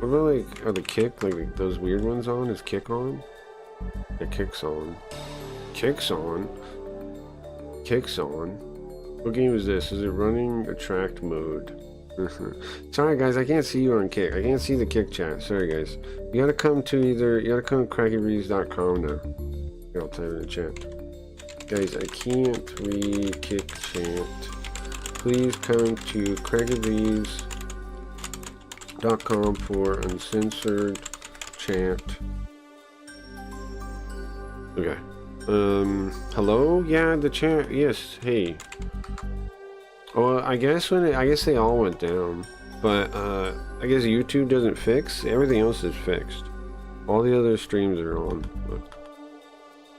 What about like, are the kick, like those weird ones on? Is kick on? Yeah, kick's on. Kick's on? Kick's on? What game is this? Is it running attract mode? Sorry guys, I can't see you on kick. I can't see the kick chat. Sorry guys. You gotta come to crackyreads.com now. Here, I'll type in the chat. Guys, I can't read kick chat. Please come to crackyreads.com for uncensored chat. Okay. Hello? Yeah, the chat. Yes. Hey. Well, I guess they all went down, but I guess YouTube doesn't fix. Everything else is fixed. All the other streams are on.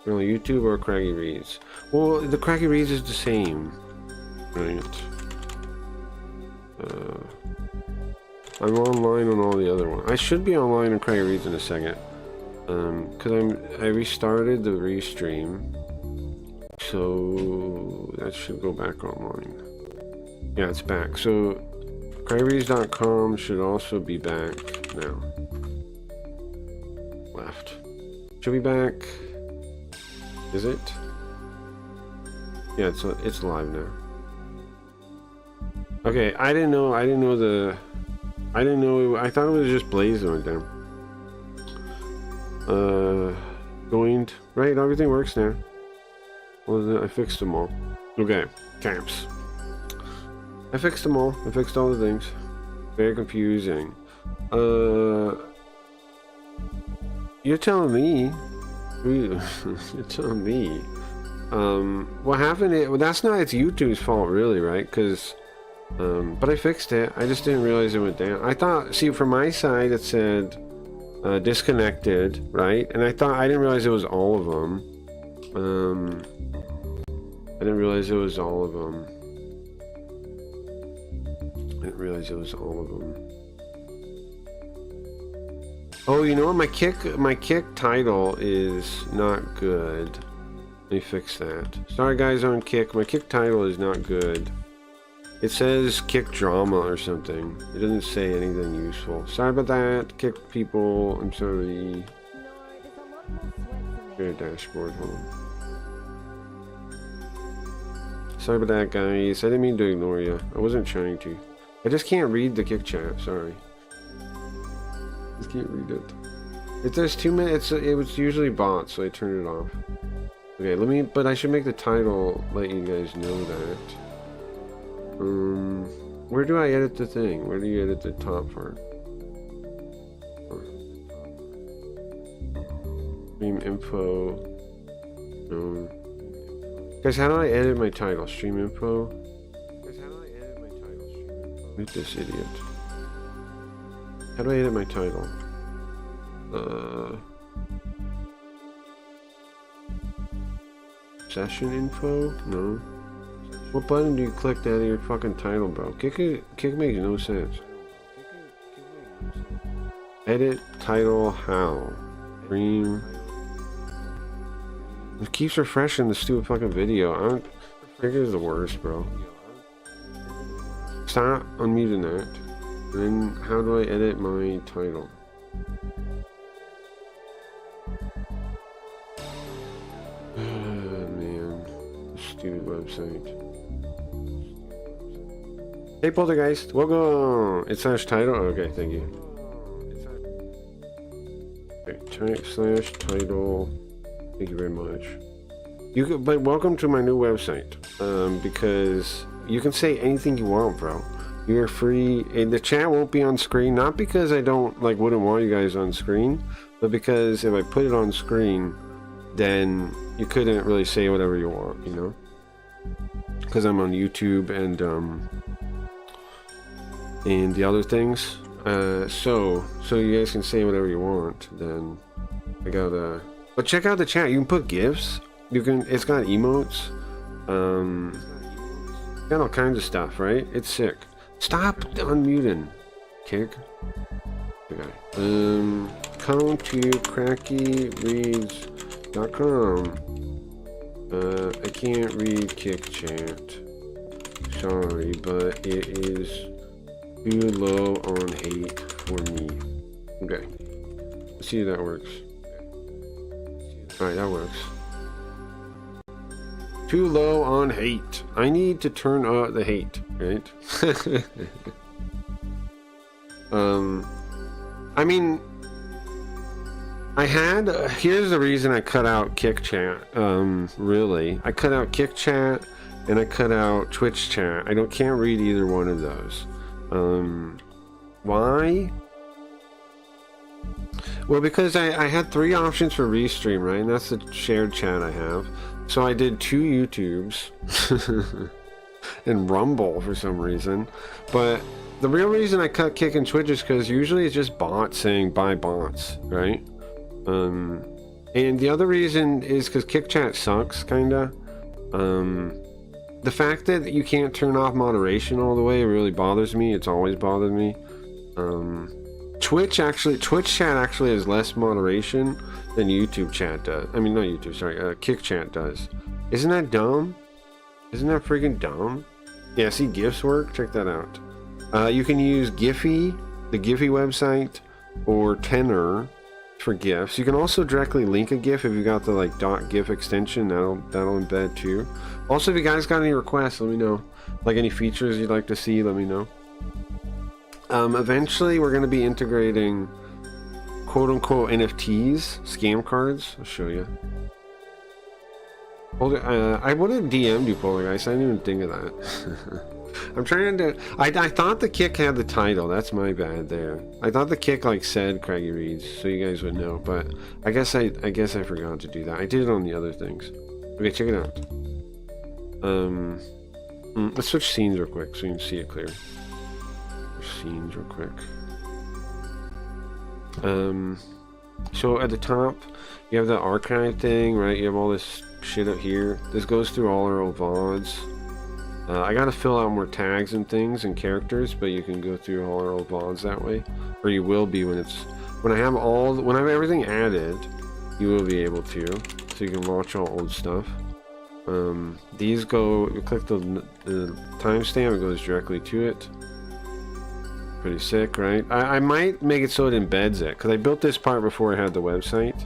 Really, YouTube or Craggy Reads. Well, the Craggy Reads is the same, right? I'm online on all the other ones. I should be online on Craggy Reads in a second, because I restarted the restream, so that should go back online. Yeah, it's back. So, craggyreads.com should also be back now. Left. Should be back. Is it? Yeah, it's live now. Okay, I didn't know I thought it was just Blaze that went down. Joined. Right, everything works now. Well, I fixed them all. Okay, camps. I fixed them all. I fixed all the things. Very confusing. You're telling me. You're telling me. What happened? Well, that's not it's YouTube's fault, really, right? Because, but I fixed it. I just didn't realize it went down. I thought, see, from my side, it said disconnected, right? And I didn't realize it was all of them. I didn't realize it was all of them. I didn't realize it was all of them. Oh, you know what? My kick title is not good. Let me fix that. Sorry guys on kick. My kick title is not good. It says kick drama or something. It doesn't say anything useful. Sorry about that. Kick people. I'm sorry. Go to dashboard. Hold on. Sorry about that, guys. I didn't mean to ignore you. I wasn't trying to. I just can't read the kick chat. Sorry. Just can't read it. If there's 2 minutes, it was usually bots, so I turned it off. Okay, but I should make the title let you guys know that. Where do I edit the thing? Where do you edit the top part? Stream info. No. Guys, how do I edit my title? Stream info? Guys, how do I edit my title? Stream info? Look at this idiot. How do I edit my title? Session info? No. What button do you click to edit your fucking title, bro? Kick makes no sense. Edit title how? Stream. It keeps refreshing the stupid fucking video. Trigger's the worst, bro. Stop unmuting that. Then how do I edit my title? Man, stupid website. Hey Poltergeist, welcome. It's /title. Okay, thank you. Okay, /title. Thank you very much. But welcome to my new website. Because you can say anything you want, bro. You're free, and the chat won't be on screen, not because I wouldn't want you guys on screen, but because if I put it on screen, then you couldn't really say whatever you want, you know? Because I'm on YouTube and the other things. So you guys can say whatever you want, then I gotta... But check out the chat, you can put GIFs, it's got emotes, got all kinds of stuff, right? It's sick. Stop unmuting, kick. Okay. Come to crackyreads.com. I can't read kick chat. Sorry, but it is too low on hate for me. Okay. Let's see if that works. Alright, that works. Too low on hate. I need to turn up the hate, right? I mean, I had, here's the reason I cut out Kick Chat, really. I cut out Kick Chat and I cut out Twitch Chat. Can't read either one of those. Why? Well, because I had 3 options for Restream, right? And that's the shared chat I have. So I did 2 YouTubes and Rumble for some reason. But the real reason I cut Kick and Twitch is because usually it's just bots saying buy bots, right? And the other reason is because Kick Chat sucks, kinda. The fact that you can't turn off moderation all the way really bothers me. It's always bothered me. Twitch chat actually has less moderation than YouTube chat does. I mean, not YouTube, sorry, Kick Chat does. Isn't that dumb? Isn't that freaking dumb? Yeah, see GIFs work? Check that out. You can use Giphy, the Giphy website, or Tenor for GIFs. You can also directly link a GIF if you got the like .gif extension. That'll embed too. Also, if you guys got any requests, let me know. Like any features you'd like to see, let me know. Eventually we're going to be integrating quote-unquote NFTs, scam cards. I'll show you. I would have DM'd you, Polargeist. I didn't even think of that. I'm trying to... I thought the Kick had the title. That's my bad there. I thought the Kick like said Craggy Reads, so you guys would know. But I guess I forgot to do that. I did it on the other things. Okay, check it out. Let's switch scenes real quick so you can see it clear. Scenes real quick. So at the top you have the archive thing, right? You have all this shit up here. This goes through all our old VODs. I gotta fill out more tags and things and characters, but you can go through all our old VODs that way, or you will be when I have everything added. You will be able to, so you can watch all old stuff. These go. You click the timestamp, it goes directly to it. Pretty sick, right? I might make it so it embeds it, because I built this part before I had the website.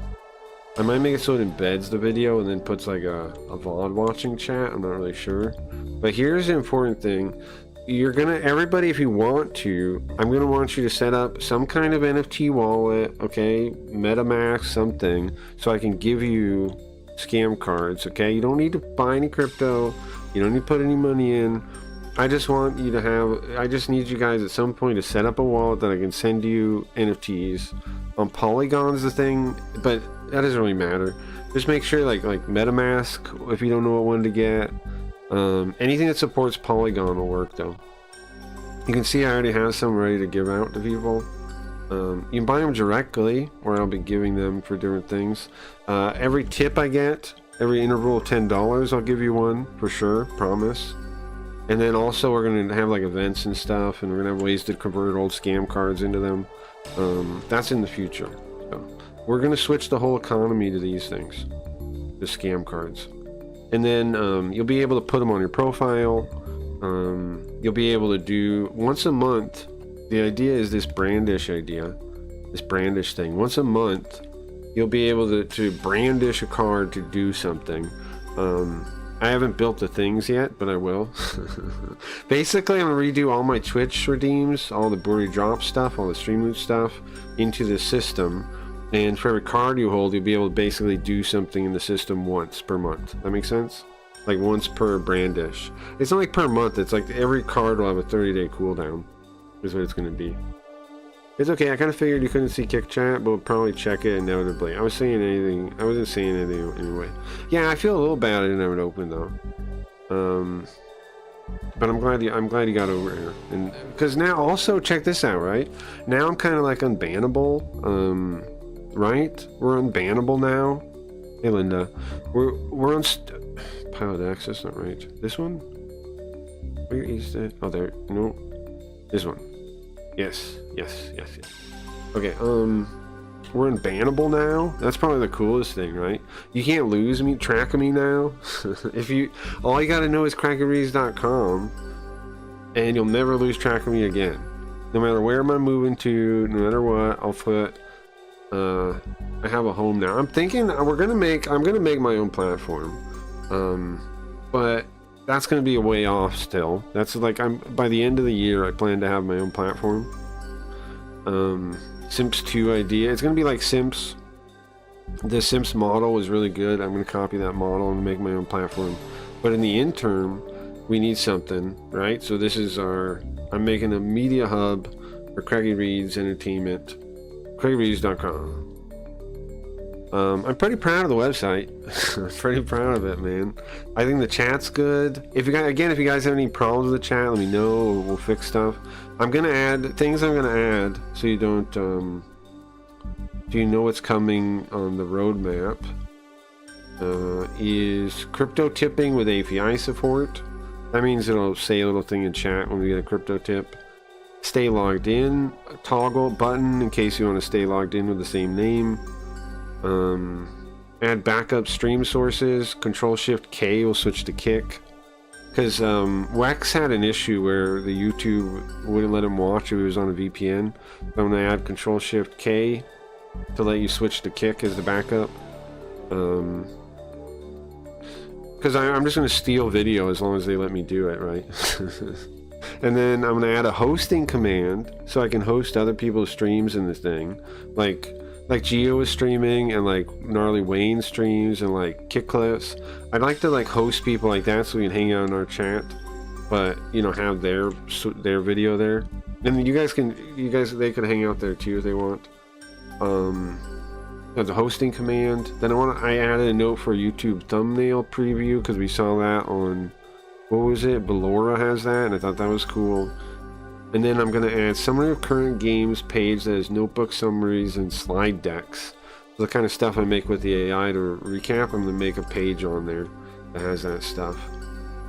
I might make it so it embeds the video and then puts like a VOD watching chat. I'm not really sure. But here's the important thing. Everybody, if you want to, I'm gonna want you to set up some kind of NFT wallet, okay? MetaMask, something, so I can give you scam cards, okay? You don't need to buy any crypto. You don't need to put any money in. I just want you to have, I just need you guys at some point to set up a wallet that I can send you NFTs. Polygon's the thing, but that doesn't really matter. Just make sure like MetaMask, if you don't know what one to get. Anything that supports Polygon will work though. You can see I already have some ready to give out to people. You can buy them directly, or I'll be giving them for different things. Every tip I get, every interval of $10, I'll give you one for sure, promise. And then also we're going to have like events and stuff, and we're going to have ways to convert old scam cards into them. That's in the future. So we're going to switch the whole economy to these things, the scam cards. And then you'll be able to put them on your profile. You'll be able to do once a month. The idea is this brandish idea, this brandish thing. Once a month, you'll be able to brandish a card to do something. I haven't built the things yet, but I will. Basically, I'm gonna redo all my Twitch redeems, all the Buri drop stuff, all the Streamloot stuff into the system. And for every card you hold, you'll be able to basically do something in the system once per month. That makes sense? Like once per brandish. It's not like per month, it's like every card will have a 30-day cooldown. Is what it's gonna be. It's okay, I kind of figured you couldn't see Kick Chat, but we'll probably check it inevitably. I wasn't saying anything anyway. Yeah, I feel a little bad I didn't have it open though. But I'm glad you got over here. And because now also check this out, right? Now I'm kind of like unbannable. Right? We're unbannable now. Hey Linda, we're on pilot access, not right. This one? Where is that? Oh, there. No, this one. Yes. Okay, we're unbannable now. That's probably the coolest thing, right? You can't lose me, track of me now. All you gotta know is crackerreads.com, and you'll never lose track of me again. No matter where am I moving to, no matter what, I'll put, I have a home now. I'm thinking I'm gonna make my own platform. But that's gonna be a way off still. That's like, by the end of the year, I plan to have my own platform. Sims 2 idea. It's gonna be like Sims. The Sims model was really good. I'm gonna copy that model and make my own platform. But in the interim, we need something, right? So this is I'm making a media hub for Craigie Reed's Entertainment. CraigieReeds.com. I'm pretty proud of the website. I'm pretty proud of it, man. I think the chat's good. If you guys have any problems with the chat, let me know. We'll fix stuff. I'm gonna add things. I'm gonna add so you don't. Do you know what's coming on the roadmap? Is crypto tipping with API support. That means it'll say a little thing in chat when we get a crypto tip. Stay logged in. Toggle button in case you want to stay logged in with the same name. Add backup stream sources. Control-Shift-K will switch to Kick. Because Wex had an issue where the YouTube wouldn't let him watch if he was on a VPN. So I'm going to add Control-Shift-K to let you switch to Kick as the backup. Because I'm just going to steal video as long as they let me do it, right? And then I'm going to add a hosting command so I can host other people's streams in this thing. Like Geo is streaming, and like Gnarly Wayne streams, and like Kick Clips. I'd like to like host people like that so we can hang out in our chat, but you know, have their video there. And they could hang out there too if they want. There's a hosting command. Then I added a note for YouTube thumbnail preview because we saw that on, what was it? Ballora has that, and I thought that was cool. And then I'm going to add summary of current games page that has notebook summaries and slide decks. The kind of stuff I make with the AI to recap, I'm going to make a page on there that has that stuff.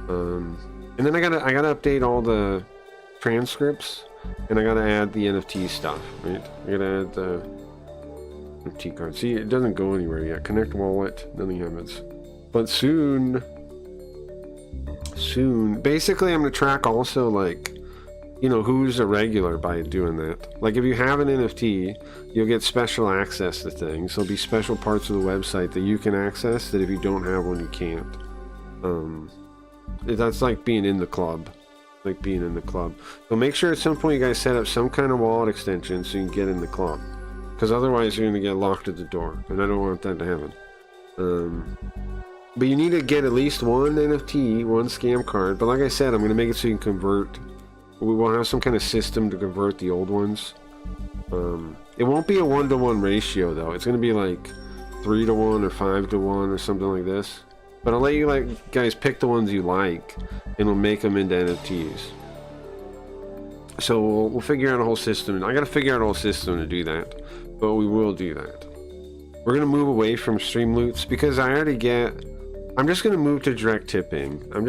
And then I gotta update all the transcripts, and I gotta add the NFT stuff, right? I gotta add the NFT card. See, it doesn't go anywhere yet. Connect wallet, nothing happens. But soon, basically I'm gonna track also, like, you know, who's a regular by doing that. Like, if you have an NFT, you'll get special access to things. There'll be special parts of the website that you can access that if you don't have one, you can't. That's like being in the club. So make sure at some point you guys set up some kind of wallet extension so you can get in the club. Because otherwise you're going to get locked at the door. And I don't want that to happen. But you need to get at least one NFT, one scam card. But like I said, I'm going to make it so you can convert. We will have some kind of system to convert the old ones. It won't be a 1-to-1 ratio though. It's going to be like 3-to-1 or 5-to-1 or something like this. But I'll let you guys pick the ones you like, and we'll make them into NFTs. So we'll figure out a whole system. I got to figure out a whole system to do that, but we will do that. We're going to move away from Streamloots because I'm just going to move to direct tipping. It's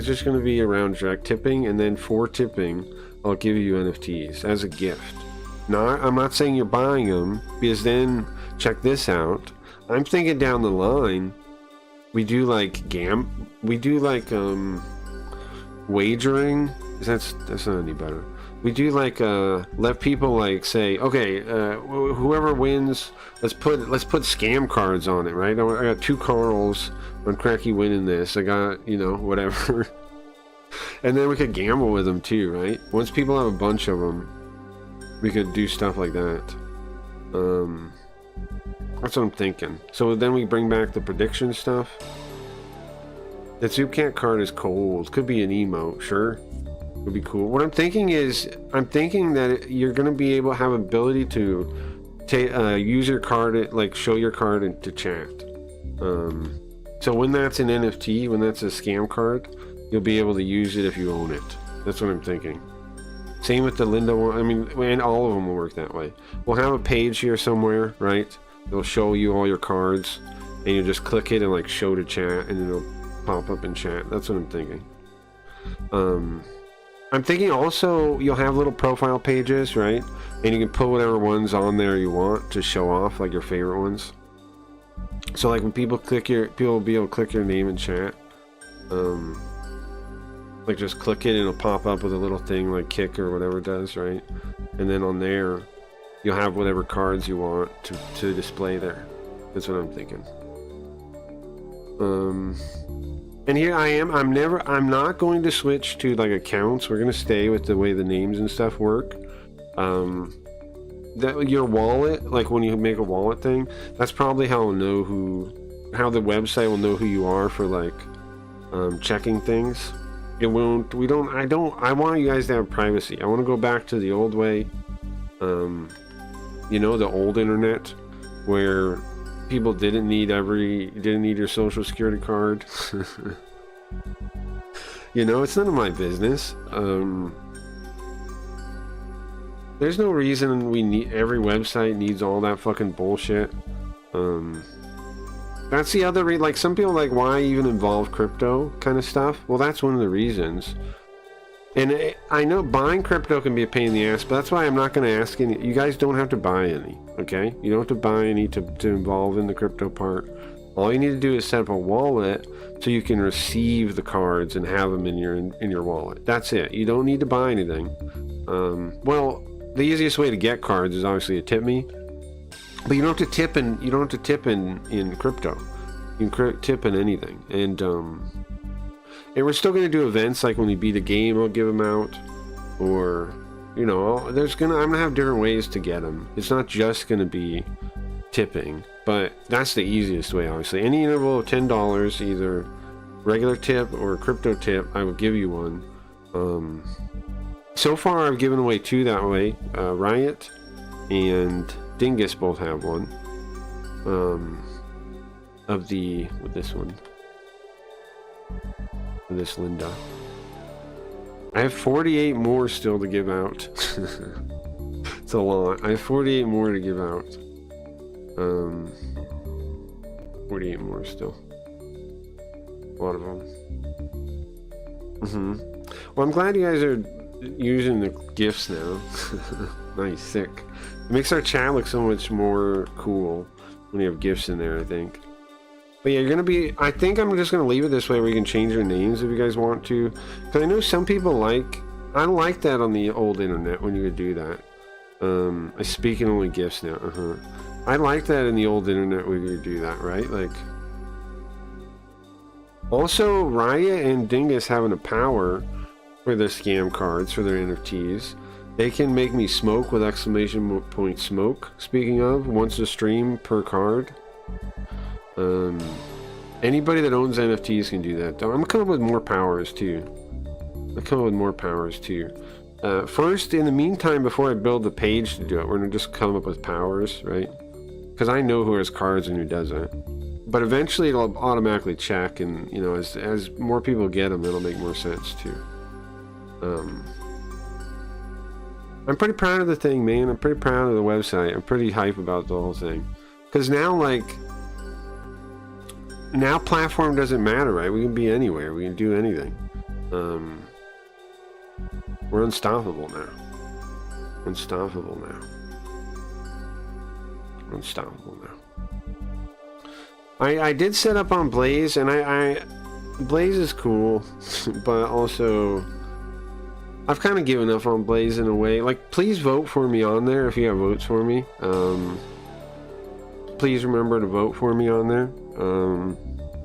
just going to be around direct tipping, and then for tipping, I'll give you NFTs as a gift. I'm not saying you're buying them, because then, check this out. I'm thinking down the line, we do like wagering. That's not any better. We do like let people like say, okay, whoever wins, let's put scam cards on it, right? I got 2 Carls on Cracky winning this. I got, you know, whatever. And then we could gamble with them too, right? Once people have a bunch of them, we could do stuff like that. That's what I'm thinking. So then we bring back the prediction stuff. The Zoopcat card is cold. Could be an emote, sure. Would be cool. What I'm thinking is, that you're going to be able to have ability to use your card, like show your card into chat. So when that's an NFT, when that's a scam card, you'll be able to use it if you own it. That's what I'm thinking. Same with the Linda one. I mean, and all of them will work that way. We'll have a page here somewhere, right? It'll show you all your cards, and you just click it and like show to chat, and it'll pop up in chat. That's what I'm thinking. I'm thinking also you'll have little profile pages, right? And you can put whatever ones on there you want to show off, like your favorite ones. So like when people will be able to click your name in chat. Like just click it and it'll pop up with a little thing like Kick or whatever it does, right? And then on there, you'll have whatever cards you want to display there. That's what I'm thinking. And here I am. I'm not going to switch to like accounts. We're gonna stay with the way the names and stuff work. That your wallet, like when you make a wallet thing, that's probably how I'll know how the website will know who you are for like checking things. It won't. I want you guys to have privacy. I want to go back to the old way. You know, the old internet where people didn't need your social security card. You know, it's none of my business. There's no reason every website needs all that fucking bullshit. That's the other like some people like, why even involve crypto kind of stuff? Well, that's one of the reasons. And I know buying crypto can be a pain in the ass, but that's why I'm not going to ask any. You guys don't have to buy any, okay? You don't have to buy any to involve in the crypto part. All you need to do is set up a wallet so you can receive the cards and have them in your wallet. That's it. You don't need to buy anything. Well, the easiest way to get cards is obviously to tip me, but you don't have to tip in crypto. You can tip in anything, and we're still going to do events like when we beat a game, I'll give them out, or you know, I'm going to have different ways to get them. It's not just going to be tipping, but that's the easiest way. Obviously, any interval of $10, either regular tip or crypto tip, I will give you one. So far, I've given away 2 that way. Riot and Dingus both have one. With this one. With this Linda. I have 48 more still to give out. It's a lot. I have 48 more to give out. 48 more still. A lot of them. Well, I'm glad you guys are using the gifts now. Nice, sick. It makes our chat look so much more cool when you have gifts in there, I think. But yeah, I think I'm just going to leave it this way where you can change your names if you guys want to. Because I know some people I like that on the old internet when you could do that. I speak in only gifts now. I like that in the old internet when you could do that, right? Like, also, Riot and Dingus having a power for their scam cards, for their NFTs. They can make me smoke with exclamation point smoke. Speaking of, once a stream per card. Anybody that owns NFTs can do that, though. I'm coming up with more powers too. First, in the meantime, before I build the page to do it, we're gonna just come up with powers, right? Because I know who has cards and who doesn't. But eventually, it'll automatically check, and you know, as more people get them, it'll make more sense too. I'm pretty proud of the thing, man. I'm pretty proud of the website. I'm pretty hype about the whole thing. Because now, now platform doesn't matter, right? We can be anywhere. We can do anything. We're unstoppable now. Unstoppable now. I did set up on Blaze, and Blaze is cool, but also I've kind of given up on Blaze in a way. Like, please vote for me on there if you have votes for me. Please remember to vote for me on there.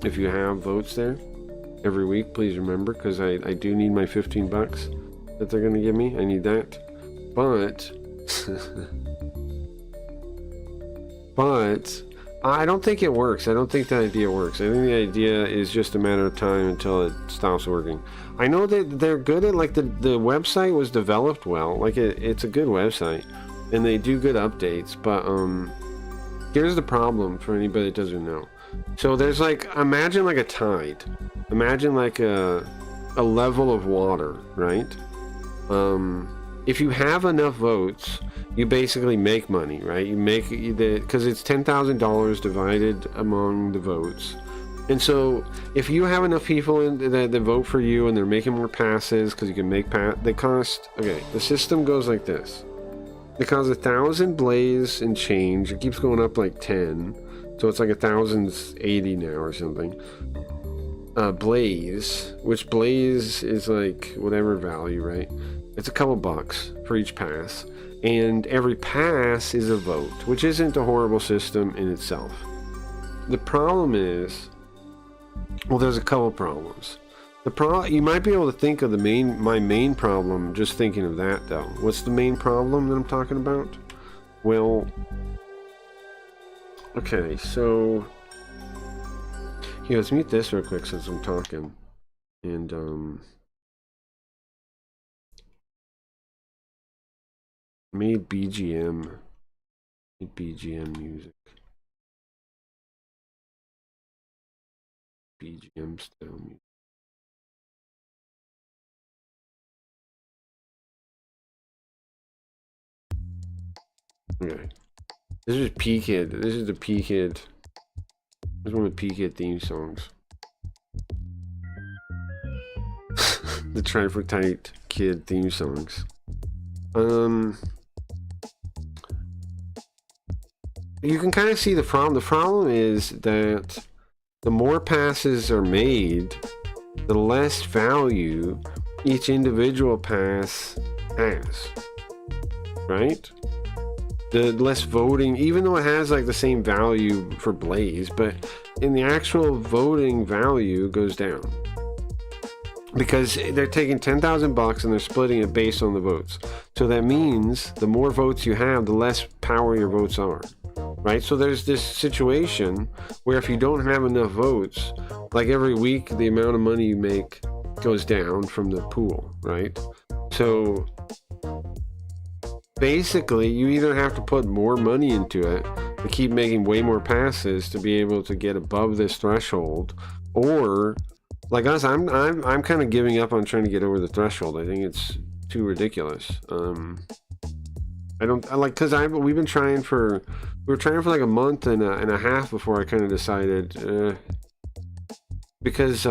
If you have votes there every week, please remember, because I do need my 15 bucks that they're going to give me. I need that. But I don't think it works. I don't think the idea works. I think the idea is just a matter of time until it stops working. I know that they're good at, like, the website was developed well. Like, it's a good website, and they do good updates, but here's the problem for anybody that doesn't know. So there's, like, imagine like a tide. Imagine like a level of water, right? If you have enough votes, you basically make money, right? You make because it's $10,000 divided among the votes. And so if you have enough people that vote for you and they're making more passes, because you can make they cost, okay, the system goes like this. It costs 1,000 Blaze and change. It keeps going up like 10. So it's like 1,080 now or something. Blaze, which Blaze is like whatever value, right? It's a couple bucks for each pass, and every pass is a vote, which isn't a horrible system in itself. The problem is, well, there's a couple problems. You might be able to think of my main problem just thinking of that though. What's the main problem that I'm talking about? Well, okay, so here, let's mute this real quick since I'm talking. And made BGM music. BGM style music. Okay. This is P-Kid. This is the P-Kid. This is one of the P-Kid theme songs. The Tripartite Kid theme songs. You can kind of see the problem. The problem is that the more passes are made, the less value each individual pass has. Right? The less voting, even though it has like the same value for Blaze, but in the actual voting value goes down. Because they're taking 10,000 bucks and they're splitting it based on the votes. So that means the more votes you have, the less power your votes are. Right? So there's this situation where if you don't have enough votes, like every week the amount of money you make goes down from the pool, right? So basically you either have to put more money into it to keep making way more passes to be able to get above this threshold, or like us, I'm kind of giving up on trying to get over the threshold. I think it's too ridiculous. We've been trying for like a month and a half before I kind of decided, because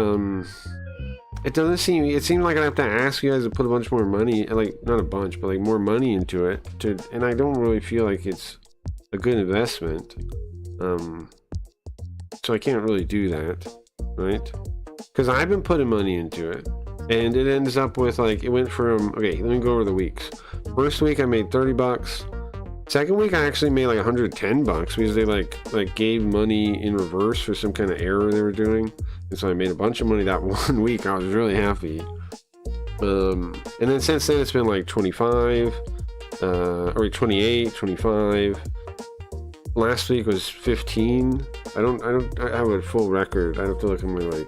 it seemed like I have to ask you guys to put a bunch more money, like not a bunch, but like more money into it, and I don't really feel like it's a good investment. So I can't really do that, right? Because I've been putting money into it, and it ends up with like, it went from, okay, let me go over the weeks. First week I made 30 bucks. Second week I actually made like 110 bucks because they like gave money in reverse for some kind of error they were doing. And so I made a bunch of money that one week. I was really happy. And then since then it's been like 25, or 28, 25. Last week was 15. I have a full record. I have to look at my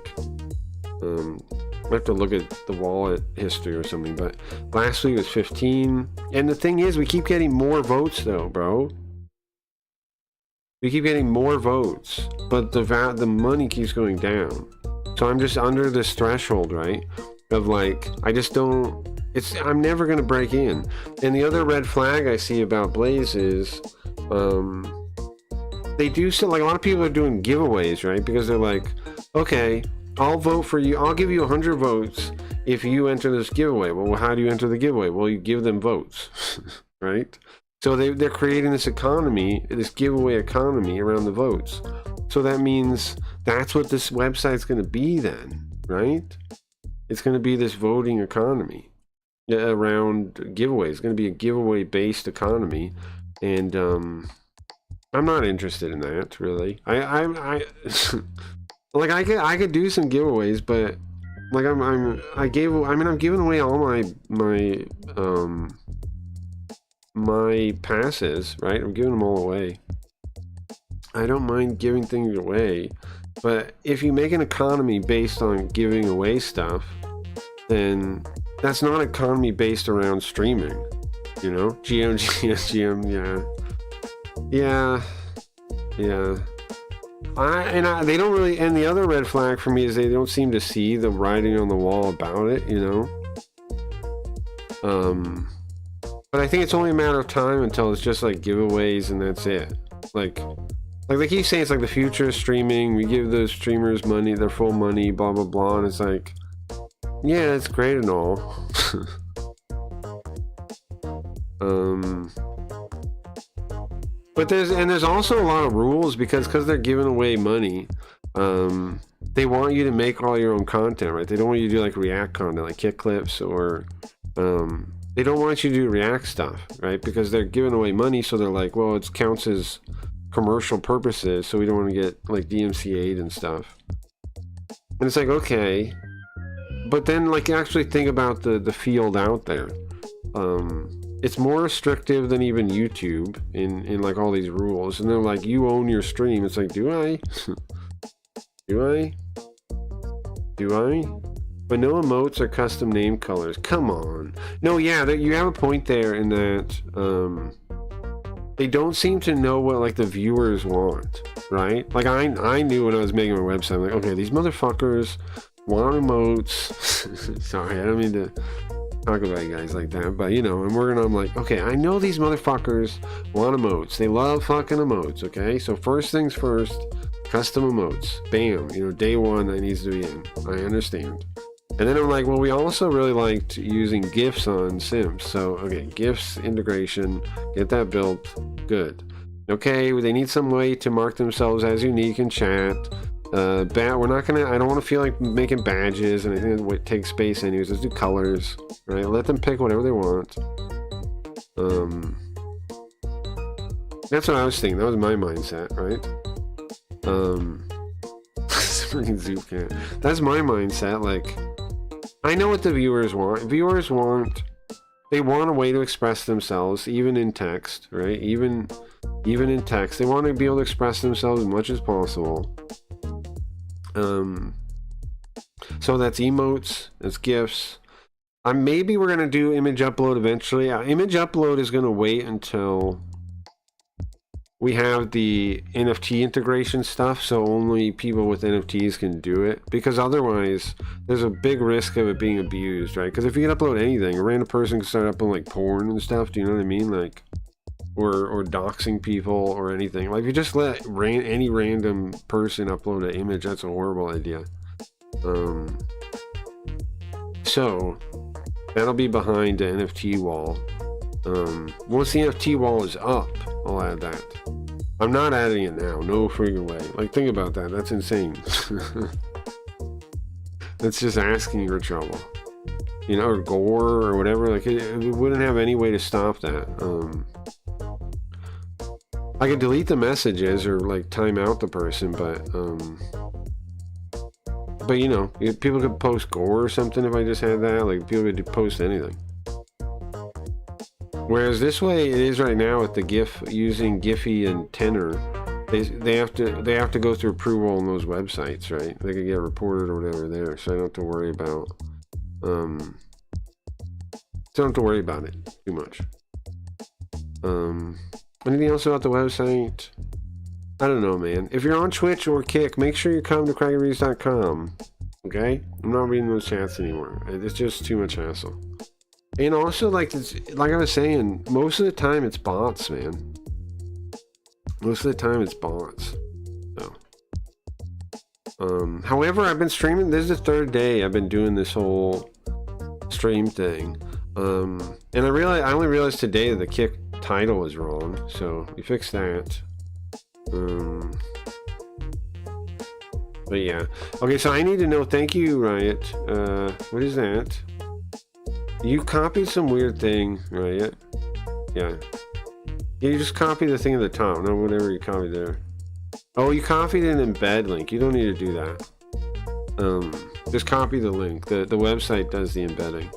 I have to look at the wallet history or something, but last week was 15. And the thing is, we keep getting more votes though, bro. We keep getting more votes, but the money keeps going down. So I'm just under this threshold, right? Of like, I'm never gonna break in. And the other red flag I see about Blaze is, they do so, like a lot of people are doing giveaways, right? Because they're like, okay, I'll vote for you. I'll give you 100 votes if you enter this giveaway. Well, how do you enter the giveaway? Well, you give them votes, right? So they're creating this economy, this giveaway economy around the votes. So that means that's what this website's going to be then, right? It's going to be this voting economy around giveaways. It's going to be a giveaway-based economy, and I'm not interested in that, really. Like I could do some giveaways, but like I'm giving away all my passes, right? I'm giving them all away. I don't mind giving things away, but if you make an economy based on giving away stuff, then that's not an economy based around streaming, you know? GM, yeah. They don't really, and the other red flag for me is they don't seem to see the writing on the wall about it, you know? But I think it's only a matter of time until it's just like giveaways and that's it. Like they keep saying it's like the future of streaming, we give those streamers money, their full money, blah blah blah, and it's like, yeah, it's great and all. But there's also a lot of rules because they're giving away money. they want you to make all your own content, right? They don't want you to do like React content, like kick clips, or they don't want you to do React stuff, right? Because they're giving away money, so they're like, well, it counts as commercial purposes, so we don't want to get like DMCA'd and stuff. And it's like, okay, but then like actually think about the field out there. It's more restrictive than even YouTube in like all these rules, and they're like, you own your stream. It's like, do I? Do I? But no emotes or custom name colors. Come on. No, yeah, you have a point there in that they don't seem to know what like the viewers want, right? Like I knew when I was making my website, I'm like, okay, these motherfuckers want emotes. Sorry, I don't mean to talk about you guys like that, but you know, and I'm like, okay, I know these motherfuckers want emotes. They love fucking emotes, okay? So first things first, custom emotes. Bam, you know, day one that needs to be in. I understand. And then I'm like, well, we also really liked using GIFs on Sims. So, okay, GIFs integration, get that built, good. Okay, they need some way to mark themselves as unique in chat. We're not gonna, I don't want to feel like making badges and anything that takes space anyways. Let's do colors, right? Let them pick whatever they want. That's what I was thinking. That was my mindset, right? Freaking Zoopcat. That's my mindset. Like, I know what the viewers want. Viewers want, they want a way to express themselves, even in text, right? Even in text, they want to be able to express themselves as much as possible. So that's emotes, that's GIFs. Maybe we're gonna do image upload eventually. Image upload is gonna wait until we have the NFT integration stuff, so only people with NFTs can do it, because otherwise there's a big risk of it being abused, right? Because if you can upload anything, a random person can start uploading like porn and stuff, do you know what I mean? Like, or doxing people or anything. Like, if you just let any random person upload an image, that's a horrible idea. So that'll be behind the NFT wall. Once the NFT wall is up, I'll add that. I'm not adding it now, no freaking way. Like, think about that, that's insane. That's just asking for trouble. You know, or gore or whatever, like it wouldn't have any way to stop that. I could delete the messages or like time out the person, but you know, people could post gore or something if I just had that. Like, people could post anything. Whereas this way it is right now with the GIF, using Giphy and Tenor, they have to go through approval on those websites, right? They could get reported or whatever there, so I don't have to worry about it too much. Anything else about the website? I don't know, man. If you're on Twitch or Kick, make sure you come to crackerbees.com. Okay? I'm not reading those chats anymore. It's just too much hassle. And also, like I was saying, most of the time it's bots, man. Most of the time it's bots. So, however, I've been streaming. This is the third day I've been doing this whole stream thing. And I only realized today that the Kick title is wrong, so we fixed that. But yeah. Okay, so I need to know. Thank you, Riot. What is that? You copied some weird thing, Riot. Yeah. You just copy the thing at the top, no, whatever you copied there. Oh, you copied an embed link. You don't need to do that. Just copy the link. The website does the embedding.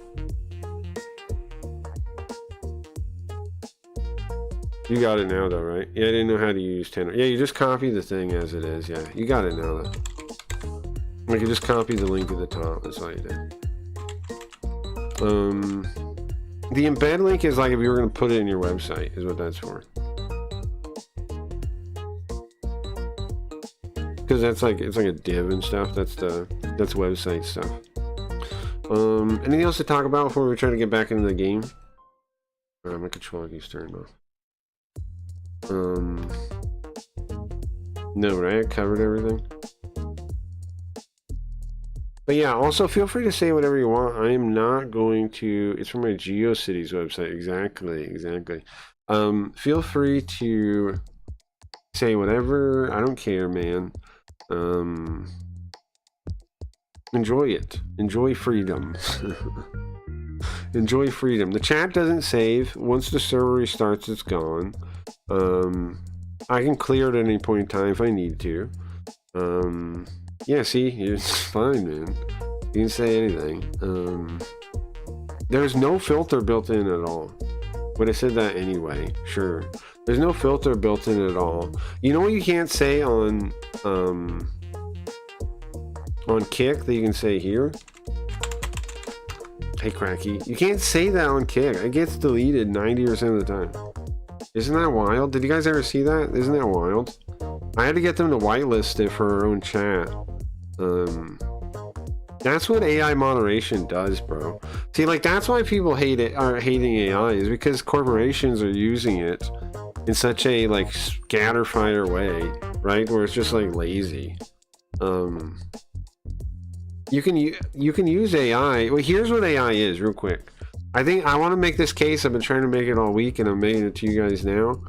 You got it now, though, right? Yeah, I didn't know how to use Tenor. Yeah, you just copy the thing as it is. Yeah, you got it now, though. Like, you just copy the link at the top. That's all you did. The embed link is like if you were going to put it in your website, is what that's for. Because that's like, it's like a div and stuff. That's website stuff. Anything else to talk about before we try to get back into the game? My controller keeps turning off. No, right? I covered everything. But yeah, also feel free to say whatever you want. I am not going to, it's from my GeoCities website. Exactly. Feel free to say whatever. I don't care, man. Enjoy it. Enjoy freedom. Enjoy freedom. The chat doesn't save. Once the server restarts, it's gone. I can clear it at any point in time if I need to. Yeah, see, it's fine, man. You can say anything. There's no filter built in at all. But I said that anyway. Sure. There's no filter built in at all. You know what you can't say on Kick that you can say here? Hey, Cracky. You can't say that on Kick. It gets deleted 90% of the time. Isn't that wild? Did you guys ever see that? Isn't that wild? I had to get them to whitelist it for our own chat. That's what AI moderation does, bro. See, like, that's why people hate it, are hating AI, is because corporations are using it in such a, like, scatterfire way, right? Where it's just, like, lazy. You can use AI. Well, here's what AI is, real quick. I think I want to make this case. I've been trying to make it all week, and I'm making it to you guys now.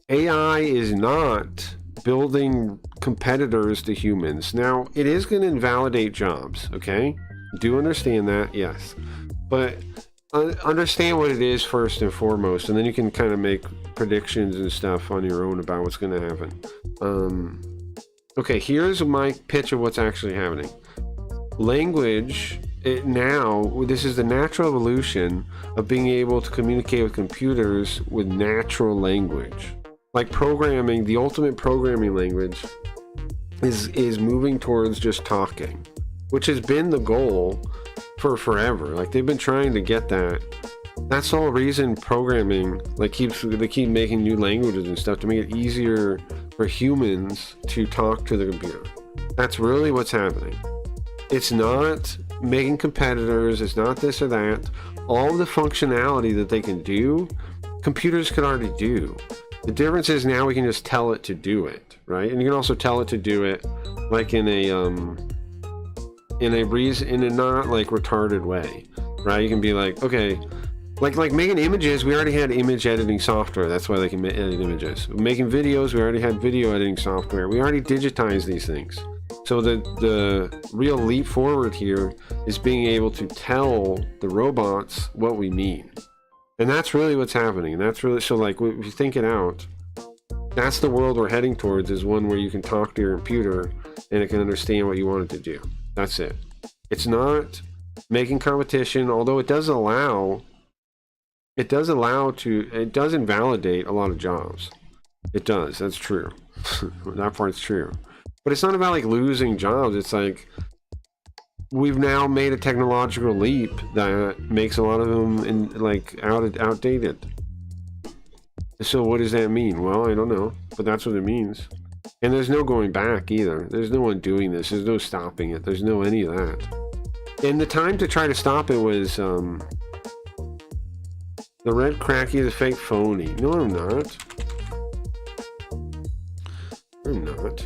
AI is not building competitors to humans. Now, it is going to invalidate jobs, okay? Do understand that, yes. But understand what it is first and foremost, and then you can kind of make predictions and stuff on your own about what's going to happen. Okay, here's my pitch of what's actually happening. Language, this is the natural evolution of being able to communicate with computers with natural language. Like programming, the ultimate programming language is moving towards just talking, which has been the goal for forever. Like, they've been trying to get that. That's the whole reason programming, like, they keep making new languages and stuff to make it easier for humans to talk to the computer. That's really what's happening. It's not making competitors, it's not this or that. All the functionality that they can do, computers can already do. The difference is now we can just tell it to do it, right? And you can also tell it to do it like in a not like retarded way, right? You can be like, okay, like making images, we already had image editing software. That's why they can edit images. Making videos, we already had video editing software. We already digitized these things. So the real leap forward here is being able to tell the robots what we mean. And that's really what's happening. And that's really, so like, if you think it out, that's the world we're heading towards, is one where you can talk to your computer and it can understand what you want it to do. That's it. It's not making competition, although it does invalidate a lot of jobs. It does, that's true. That part's true. But it's not about like losing jobs. It's like we've now made a technological leap that makes a lot of them outdated. So what does that mean? Well, I don't know, but that's what it means. And there's no going back either. There's no one doing this. There's no stopping it. There's no any of that. And the time to try to stop it was the red cracky is a fake phony. No, I'm not. I'm not.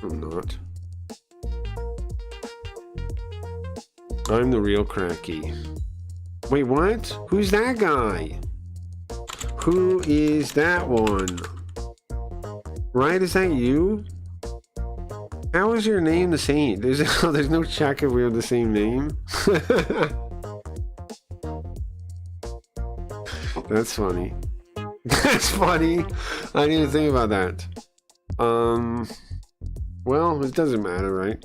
I'm not. I'm the real Cracky. Wait, what? Who's that guy? Who is that one? Right, is that you? How is your name the same? There's no check if we have the same name. That's funny. That's funny. I didn't even think about that. Well, it doesn't matter, right?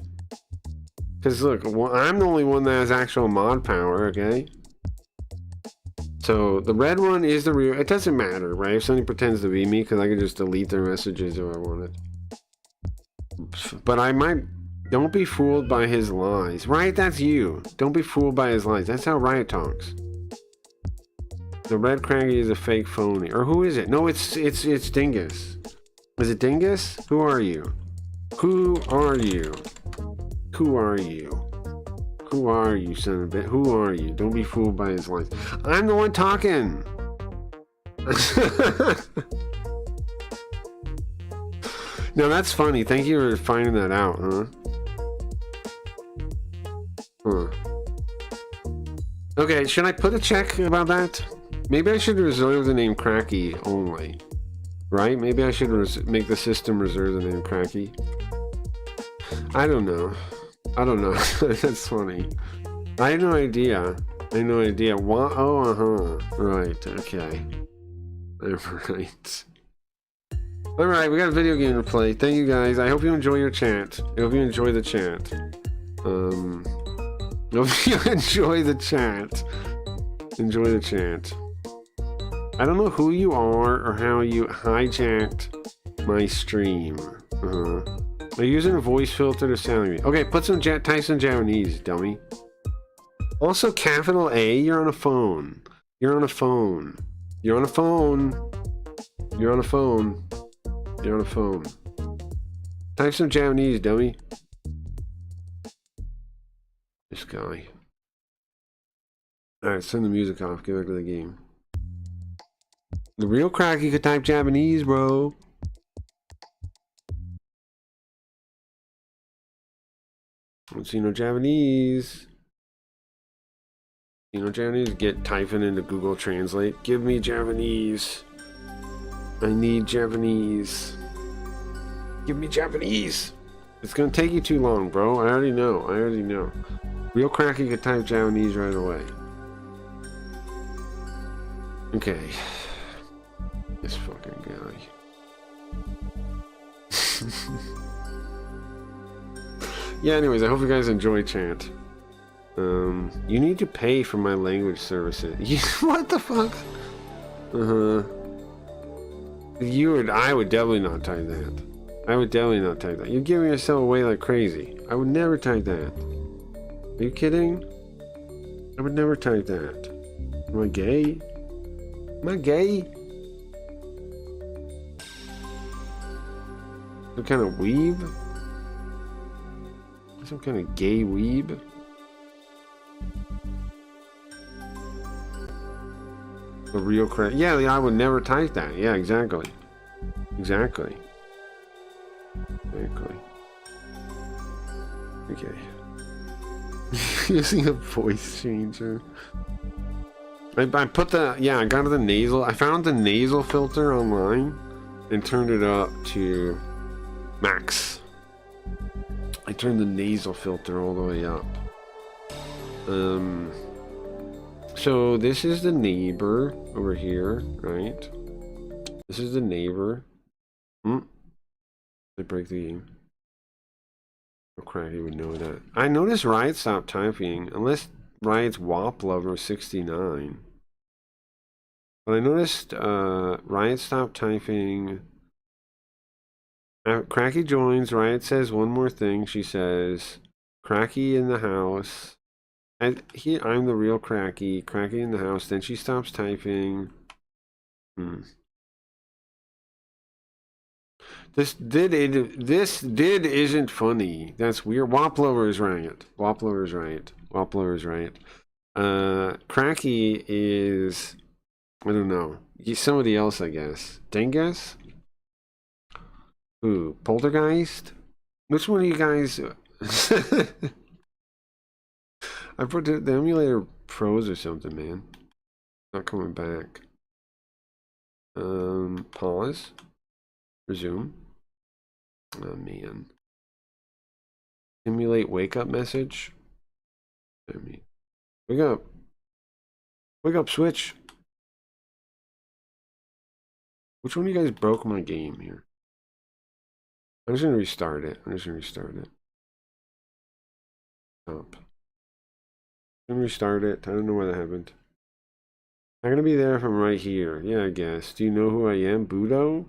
Because look, I'm the only one that has actual mod power, okay? So the red one is the real. It doesn't matter, right? If somebody pretends to be me, because I can just delete their messages if I wanted. But I might. Don't be fooled by his lies, right? That's you. Don't be fooled by his lies. That's how Riot talks. The red Craggy is a fake phony, or who is it? No, it's Dingus. Is it Dingus? Who are you? Who are you? Who are you? Who are you, son of a bitch? Who are you? Don't be fooled by his lies. I'm the one talking. Now that's funny. Thank you for finding that out, huh? Okay, should I put a check about that? Maybe I should reserve the name Cracky only. Right? Maybe I should make the system reserve the name Cracky. I don't know. I don't know. That's funny. I had no idea. I had no idea. What? Oh, Right. Okay. Right. Alright, we got a video game to play. Thank you guys. I hope you enjoy your chat. I hope you enjoy the chat. I hope you enjoy the chat. Enjoy the chat. I don't know who you are or how you hijacked my stream. I'm using a voice filter to sound me. Okay, put some type some Japanese, dummy. Also, capital A, you're on a phone. You're on a phone. You're on a phone. You're on a phone. You're on a phone. Type some Japanese, dummy. This guy. Alright, turn the music off. Get back to the game. The real cracky could type Japanese, bro. Don't see no Japanese. You know Japanese? Get typing into Google Translate. Give me Japanese. I need Japanese. Give me Japanese. It's gonna take you too long, bro. I already know. I already know. Real cracky could type Japanese right away. Okay. This fucking guy. Yeah, anyways, I hope you guys enjoy chat. You need to pay for my language services. What the fuck? I would definitely not type that. I would definitely not type that. You're giving yourself away like crazy. I would never type that. Are you kidding? I would never type that. Am I gay? Am I gay? Some kind of weeb? Some kind of gay weeb? A real crack. Yeah, I would never type that. Yeah, exactly. Exactly. Exactly. Okay. Using a voice changer. I put the, yeah, I got the nasal. I found the nasal filter online and turned it up to max. I turned the nasal filter all the way up. So this is the neighbor over here, right? This is the neighbor. I break the game. Oh crap, he would know that. I noticed Riot stopped typing, unless Riot's WAP lover 69. But I noticed Riot stopped typing. Cracky joins. Riot says one more thing. She says, "Cracky in the house." And I'm the real Cracky. Cracky in the house. Then she stops typing. This did isn't funny. That's weird. Waplover is right. Waplover is right. Waplover is right. Cracky is, I don't know. He's somebody else, I guess. Dingus? Ooh, Poltergeist? Which one of you guys? I put the emulator pros or something, man. Not coming back. Pause. Resume. Oh man. Simulate wake up message. I mean, wake up. Wake up, Switch. Which one of you guys broke my game here? I'm just gonna restart it. Stop. I'm gonna restart it. I don't know why that happened. I'm gonna be there from right here. Yeah, I guess. Do you know who I am? Budo?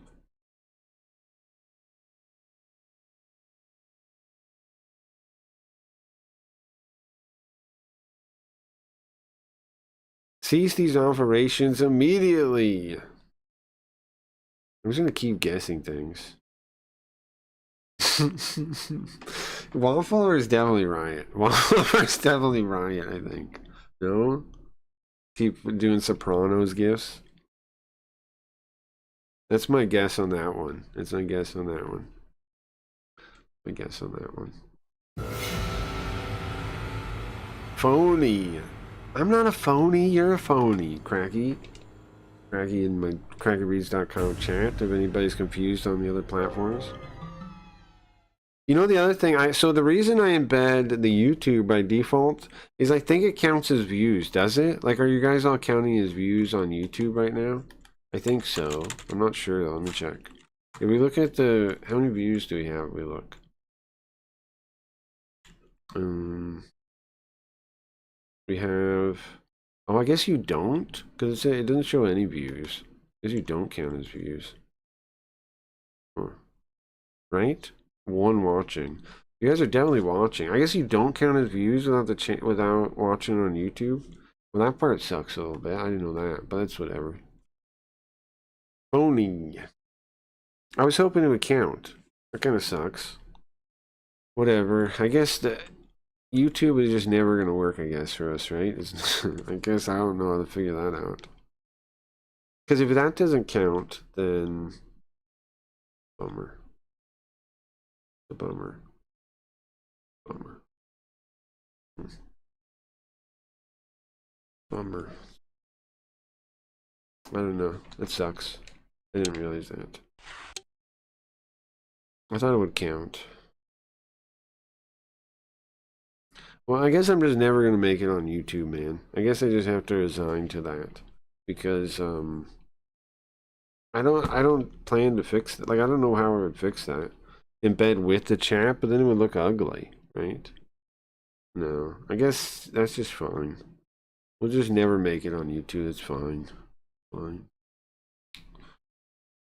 Cease these operations immediately. I'm just gonna keep guessing things. Wallflower is definitely Riot. Wallflower is definitely Riot, I think. No? Keep doing Sopranos gifts. That's my guess on that one. That's my guess on that one. My guess on that one. Phony. I'm not a phony. You're a phony, Cracky. Cracky in my crackyreads.com chat if anybody's confused on the other platforms. You know the other thing, so the reason I embed the YouTube by default is I think it counts as views, does it? Like, are you guys all counting as views on YouTube right now? I think so. I'm not sure though. Let me check. If we look at the, how many views do we have? We look. We have, oh, I guess you don't, because it doesn't show any views. I guess you don't count as views. Huh. Right? One watching. You guys are definitely watching. I guess you don't count as views without the without watching on YouTube. Well, that part sucks a little bit. I didn't know that, but that's whatever. Phony. I was hoping it would count. That kind of sucks. Whatever. I guess the YouTube is just never gonna work. I guess for us, right? I guess I don't know how to figure that out. Because if that doesn't count, then bummer. A bummer. Bummer. Bummer. I don't know. It sucks. I didn't realize that. I thought it would count. Well, I guess I'm just never gonna make it on YouTube, man. I guess I just have to resign to that. Because I don't plan to fix that. Like, I don't know how I would fix that. Embed with the chat, but then it would look ugly, right? No. I guess that's just fine. We'll just never make it on YouTube. It's fine. Fine.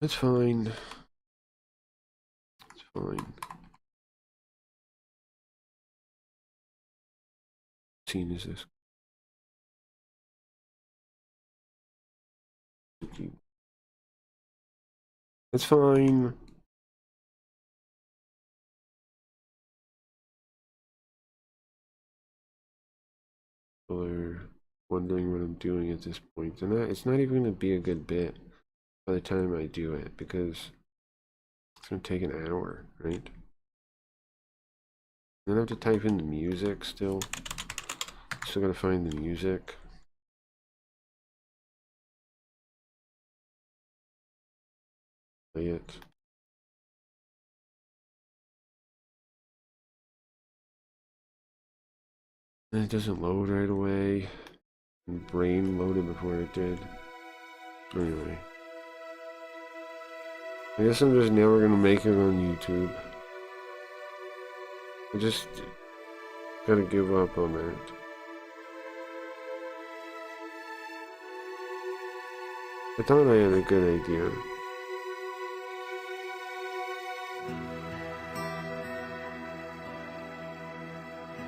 That's fine. It's fine. What scene is this? That's fine. People are wondering what I'm doing at this point. And it's not even going to be a good bit by the time I do it, because it's going to take an hour, right? Then I have to type in the music still. Still got to find the music. Play it. And it doesn't load right away. And brain loaded before it did. Anyway. I guess I'm just never gonna make it on YouTube. I just gotta give up on that. I thought I had a good idea.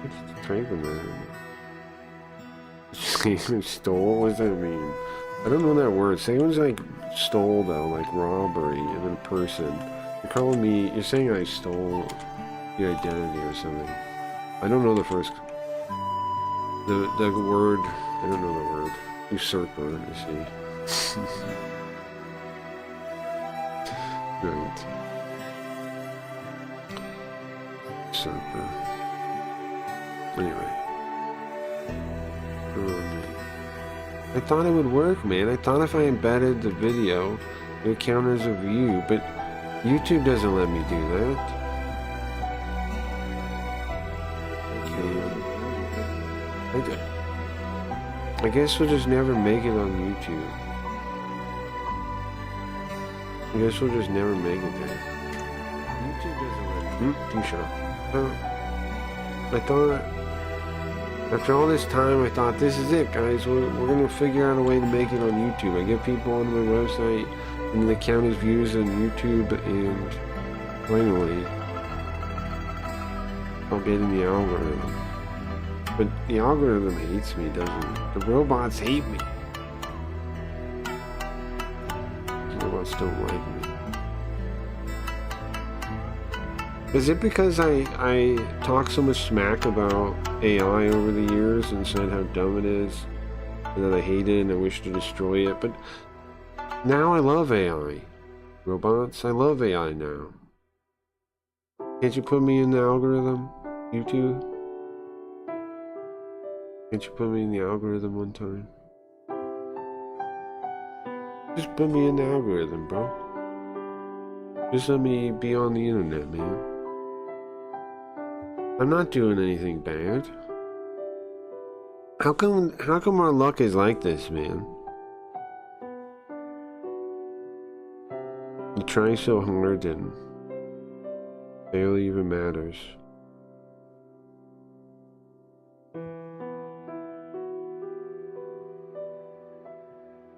What's typing that? Stole? What does that mean? I don't know that word. Someone's like stole though, like robbery of a person. You're calling me, you're saying I stole your identity or something. I don't know the first, the word, I don't know the word. Usurper, you see. Right. Usurper. Anyway. I thought it would work, man. I thought if I embedded the video, it would count as a view, but YouTube doesn't let me do that. Okay. I guess we'll just never make it on YouTube. I guess we'll just never make it there. YouTube doesn't let me. You shut up. I thought... After all this time, I thought, this is it, guys. We're going to figure out a way to make it on YouTube. I get people on my website, and they count as views on YouTube, and finally, I'll get in the algorithm. But the algorithm hates me, doesn't it? The robots hate me. The robots don't like me. Is it because I talk so much smack about AI over the years and said how dumb it is, and that I hate it and I wish to destroy it? But now I love AI. Robots, I love AI now. Can't you put me in the algorithm, YouTube? Can't you put me in the algorithm one time? Just put me in the algorithm, bro. Just let me be on the internet, man. I'm not doing anything bad. How come our luck is like this, man? You try so hard and barely even matters.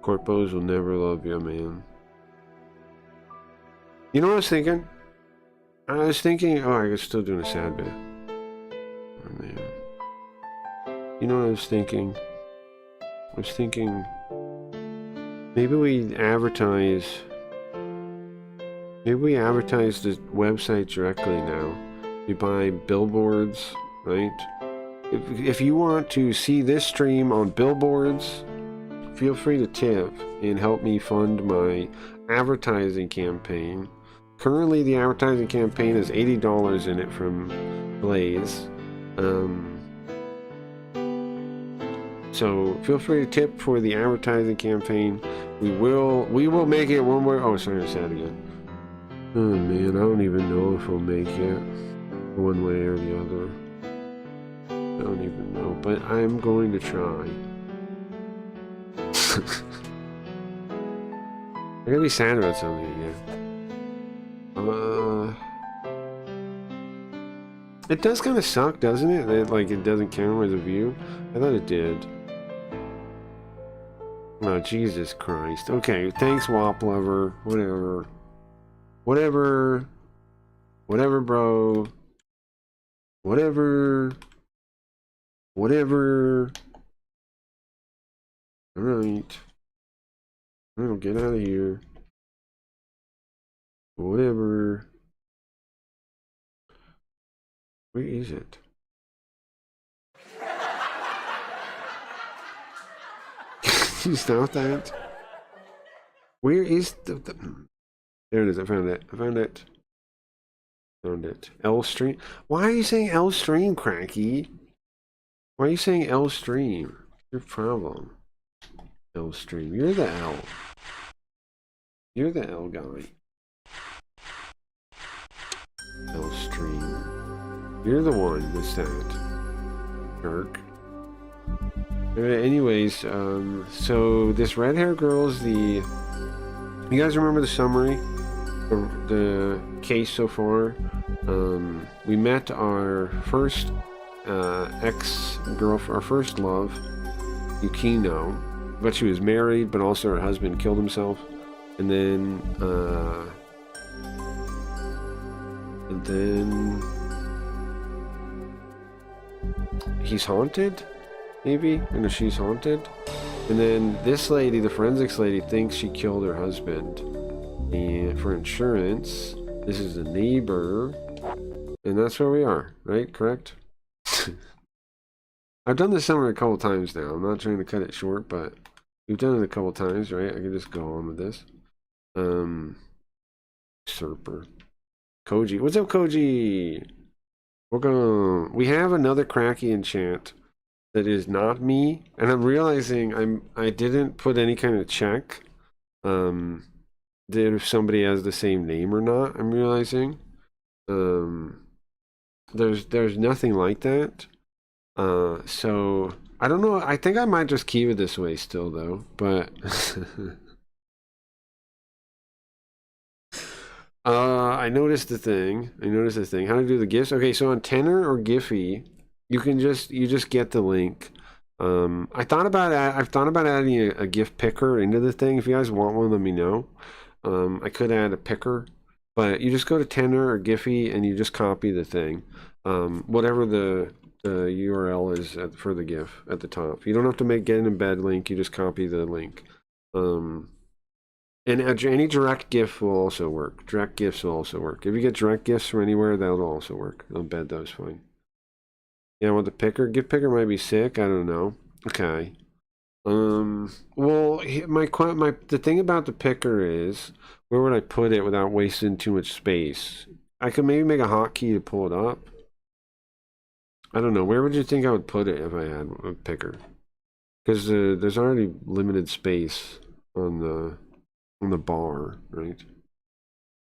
Corpos will never love you, man. You know what I was thinking? Oh, I was still doing a sad bit. Oh, man. You know what I was thinking? I was thinking maybe we advertise the website directly now. You buy billboards, right? If you want to see this stream on billboards, feel free to tip and help me fund my advertising campaign. Currently, the advertising campaign has $80 in it from Blaze. So feel free to tip for the advertising campaign. We will make it one way. Oh, sorry, I said it again. Oh man, I don't even know if we'll make it one way or the other. I don't even know, but I'm going to try. I'm gonna be sad about something again. It does kind of suck, doesn't it? That, like, it doesn't count as a view. I thought it did. Oh, Jesus Christ. Okay, thanks, Wop Lover. Whatever. Whatever. Whatever, bro. Whatever. Whatever. Alright. I'll get out of here. Whatever. Where is it? Can you stop that? Where is the... There it is. I found it. I found it. Found it. L stream. Why are you saying L stream, Cracky? Why are you saying L stream? Your problem. L stream. You're the L. You're the L guy. L stream. You're the one that's that. Jerk. Anyways, so this red hair girl is the... You guys remember the summary? The case so far? We met our first ex-girlfriend, our first love, Yukino, but she was married, but also her husband killed himself. And then he's haunted, maybe? Or she's haunted. And then this lady, the forensics lady, thinks she killed her husband. And for insurance, this is a neighbor. And that's where we are, right? Correct? I've done this summary a couple times now. I'm not trying to cut it short, but we've done it a couple times, right? I can just go on with this. Serper. Koji. What's up, Koji? Welcome. We have another Cracky enchant that is not me, and I'm realizing I didn't put any kind of check that if somebody has the same name or not. I'm realizing there's nothing like that. So I don't know. I think I might just keep it this way still, though. But I noticed the thing. How to do the gifts? Okay, so on Tenor or Giphy, you just get the link. I've thought about adding a gift picker into the thing. If you guys want one, let me know. I could add a picker, but you just go to Tenor or Giphy and you just copy the thing. Whatever the URL is for the GIF at the top. You don't have to get an embed link. You just copy the link. And any direct GIF will also work. Direct GIFs will also work. If you get direct GIFs from anywhere, that'll also work. I'll embed those fine. Yeah, with the picker, gift picker might be sick. I don't know. Okay. Well, the thing about the picker is, where would I put it without wasting too much space? I could maybe make a hotkey to pull it up. I don't know. Where would you think I would put it if I had a picker? Because there's already limited space on the bar, right?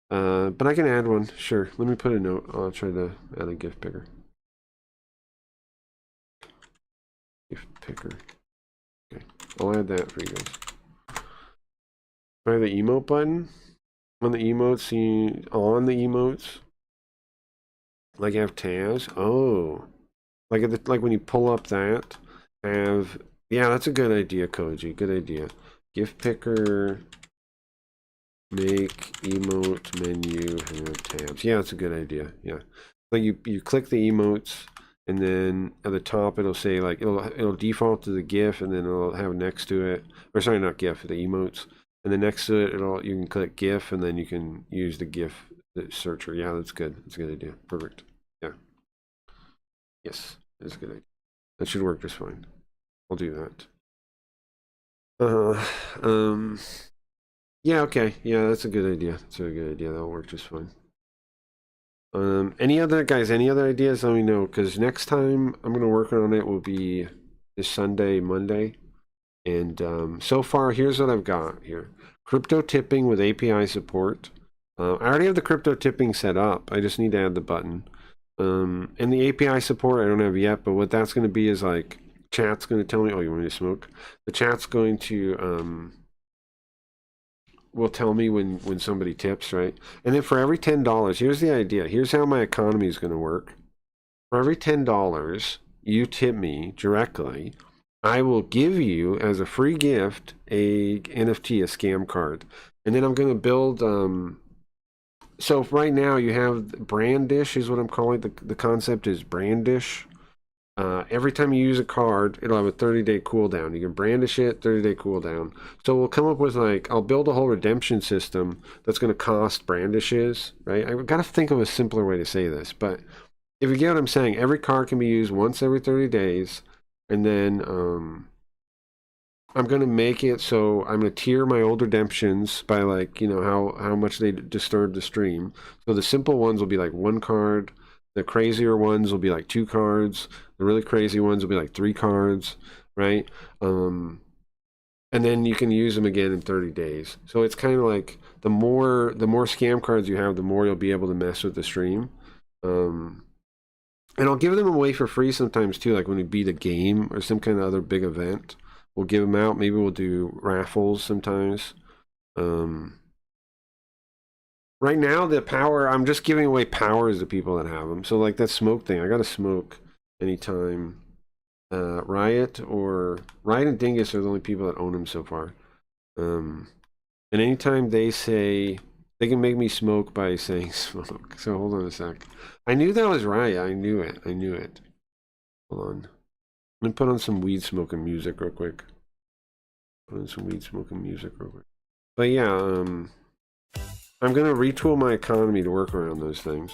But I can add one. Sure. Let me put a note. I'll try to add a gift picker. picker. Okay, I'll add that for you guys. Try the emote button on the emotes. See on the emotes, like you have tabs. Oh, like like when you pull up that, have yeah, that's a good idea, Koji. Good idea. Gift picker, make emote menu have tabs. Yeah, that's a good idea. Yeah, like you click the emotes. And then at the top it'll say like it'll default to the GIF, and then it'll have next to it, or sorry, not GIF, the emotes, and then next to it you can click GIF, and then you can use the GIF searcher. Yeah, that's good. That's a good idea. Perfect. Yeah. Yes, that's a good idea. That should work just fine. I'll do that. Yeah, okay. Yeah, that's a good idea. That's a good idea. That'll work just fine. Any other ideas? Let me know, because next time I'm gonna work on it will be this Sunday, Monday, and so far here's what I've got here: crypto tipping with API support. I already have the crypto tipping set up. I just need to add the button. And the API support I don't have yet, but what that's going to be is like chat's going to tell me. Oh, you want me to smoke? The chat's going to will tell me when somebody tips, right? And then for every $10, here's the idea. Here's how my economy is going to work. For every $10 you tip me directly, I will give you as a free gift a NFT, a scam card. And then I'm going to build so right now you have Brandish is what I'm calling it. The concept is Brandish. Every time you use a card, it'll have a 30-day cooldown. You can brandish it, 30-day cooldown. So we'll come up with like, I'll build a whole redemption system that's going to cost brandishes, right? I've got to think of a simpler way to say this, but if you get what I'm saying, every card can be used once every 30 days, and then I'm going to make it so I'm going to tier my old redemptions by like, you know, how much they disturb the stream. So the simple ones will be like 1 card. The crazier ones will be like 2 cards. The really crazy ones will be like 3 cards, right? And then you can use them again in 30 days. So it's kind of like the more scam cards you have, the more you'll be able to mess with the stream. And I'll give them away for free sometimes too, like when we beat a game or some kind of other big event. We'll give them out. Maybe we'll do raffles sometimes. Right now, the power, I'm just giving away powers to people that have them. So like that smoke thing, I got to smoke anytime. Riot and Dingus are the only people that own them so far. And anytime they say, they can make me smoke by saying smoke. So hold on a sec. I knew that was Riot. I knew it. Hold on. Let me put on some weed smoking music real quick. But yeah, I'm gonna retool my economy to work around those things.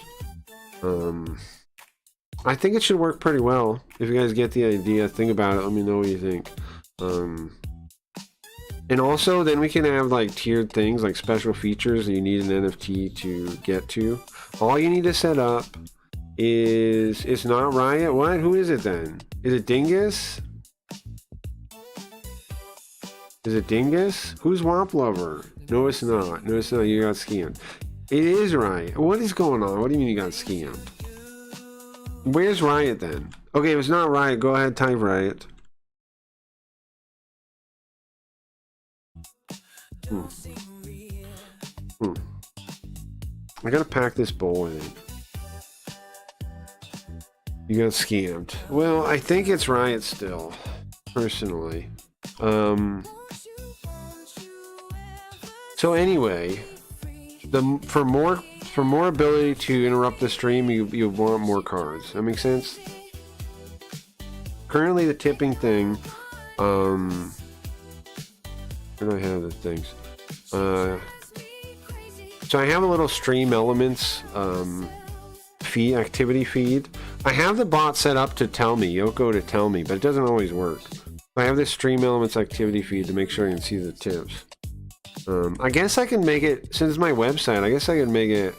I think it should work pretty well. If you guys get the idea, think about it. Let me know what you think. And also, then we can have like tiered things, like special features that you need an NFT to get to. All you need to set up is, it's not Riot. What? Who is it then? Is it Dingus? Is it Dingus? Who's Womp Lover? No, it's not. No, it's not. You got scammed. It is Riot. What is going on? What do you mean you got scammed? Where's Riot then? Okay, if it's not Riot, go ahead, type Riot. I gotta pack this bowl, I think. You got scammed. Well, I think it's Riot still, personally. So anyway, for more ability to interrupt the stream, you want more cards. That makes sense? Currently the tipping thing, where do I have the things? So I have a little stream elements activity feed. I have the bot set up to tell me, Yoko to tell me, but it doesn't always work. I have this stream elements activity feed to make sure I can see the tips. I guess I can make it, since it's my website, I guess I can make it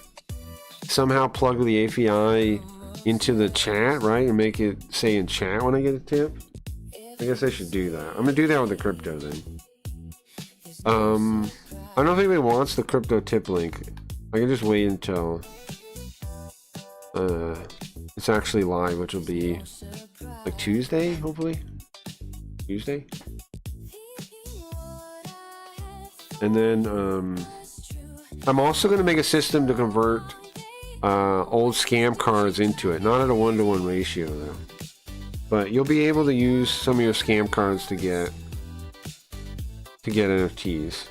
somehow plug the API into the chat, right? And make it say in chat when I get a tip. I guess I should do that. I'm gonna do that with the crypto then. I don't know if anybody wants the crypto tip link. I can just wait until it's actually live, which will be like Tuesday, hopefully. Tuesday. And then I'm also going to make a system to convert old scam cards into it. Not at a 1-to-1 ratio though. But you'll be able to use some of your scam cards to get NFTs.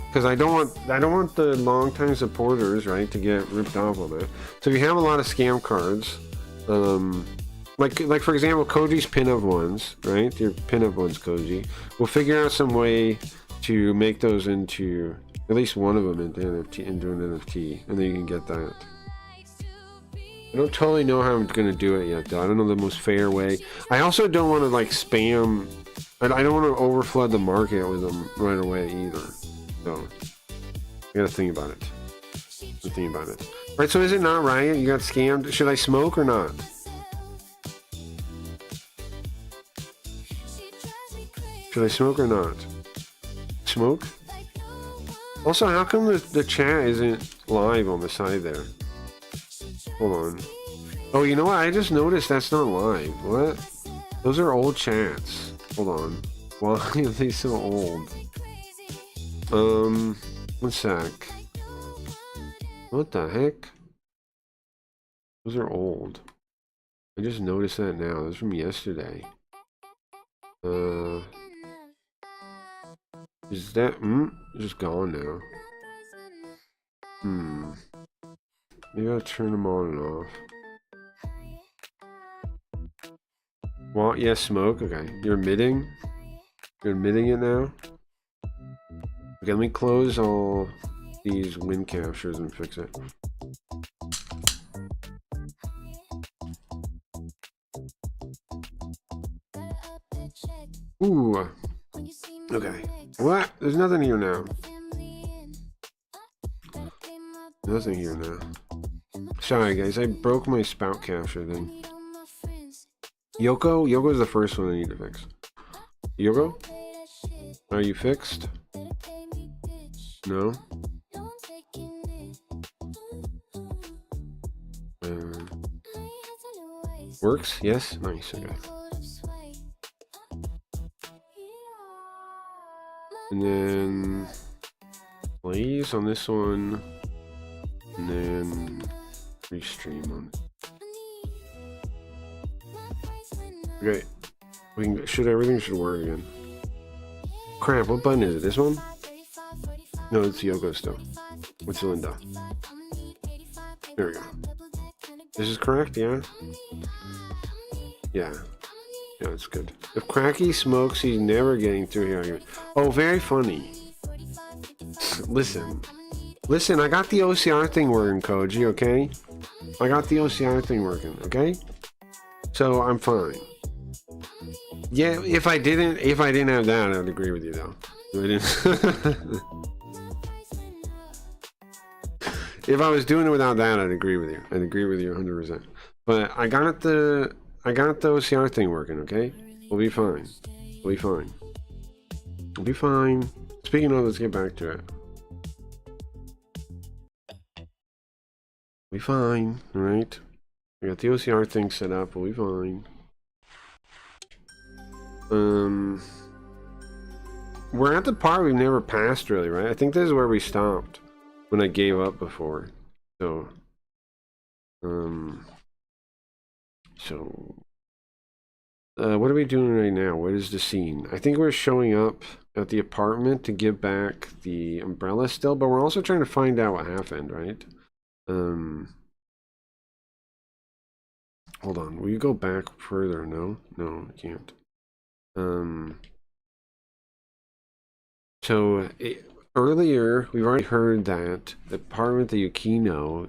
Because I don't want the longtime supporters, right, to get ripped off on that. So if you have a lot of scam cards, like for example, Koji's pinup ones, right? Your pinup ones, Koji. We'll figure out some way to make those into at least one of them into an NFT, and then you can get that. I don't totally know how I'm gonna do it yet, though. I don't know the most fair way. I also don't want to like spam. I don't want to overflood the market with them right away either. So I gotta think about it. Right, so is it not Riot? You got scammed. Should I smoke or not? Should I smoke or not? Smoke? Also, how come the chat isn't live on the side there? Hold on. Oh, you know what? I just noticed that's not live. What? Those are old chats. Hold on. Why are they so old? One sec. What the heck? Those are old. I just noticed that now. Those from yesterday. Is that just gone now? Maybe I'll turn them on and off. Well, yes, smoke. Okay, you're admitting. You're admitting it now. Okay, let me close all these wind captures and fix it. Ooh. Okay. What? There's nothing here now. Nothing here now. Sorry, guys. I broke my spout capture thing. Yoko? Yoko's the first one I need to fix. Yoko? Are you fixed? No? Works? Yes? Nice. Okay. And then plays on this one, and then restream on. Okay, everything should work again. Crap! What button is it? This one? No, it's Yoko still. What's Linda? There we go. This is correct, yeah. Yeah. Yeah, that's good. If Cracky smokes, he's never getting through here. Oh, very funny. Listen, I got the OCR thing working, Koji, okay? I got the OCR thing working, okay? So I'm fine. Yeah, if I didn't have that, I'd agree with you though. If I was doing it without that, I'd agree with you. I'd agree with you 100%. But I got the OCR thing working, okay? We'll be fine. We'll be fine. We'll be fine. Speaking of, let's get back to it. We'll be fine, alright? We got the OCR thing set up, we'll be fine. We're at the part we've never passed, really, right? I think this is where we stopped when I gave up before. So, what are we doing right now? What is the scene? I think we're showing up at the apartment to give back the umbrella still, but we're also trying to find out what happened, right? Hold on. Will you go back further? No, I can't. Earlier, we've already heard that the apartment that Yukino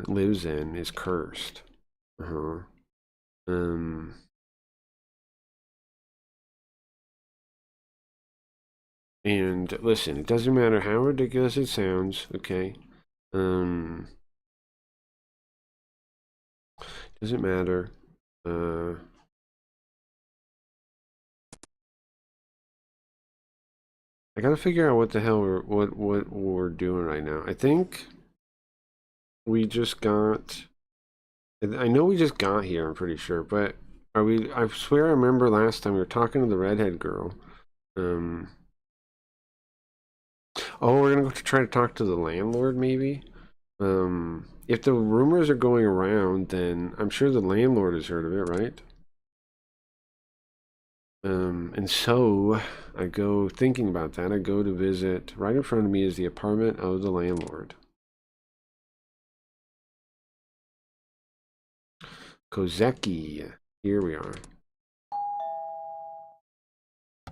lives in is cursed. And listen, it doesn't matter how ridiculous it sounds, okay? Doesn't matter. I gotta figure out what the hell we're doing right now. I think we just got I know we just got here, I'm pretty sure, but are we? I swear I remember last time we were talking to the redhead girl. Um, oh, we're gonna go to try to talk to the landlord, maybe. If the rumors are going around, then I'm sure the landlord has heard of it, right? And so I go thinking about that. I go to visit. Right in front of me is the apartment of the landlord. Kozeki. Here we are.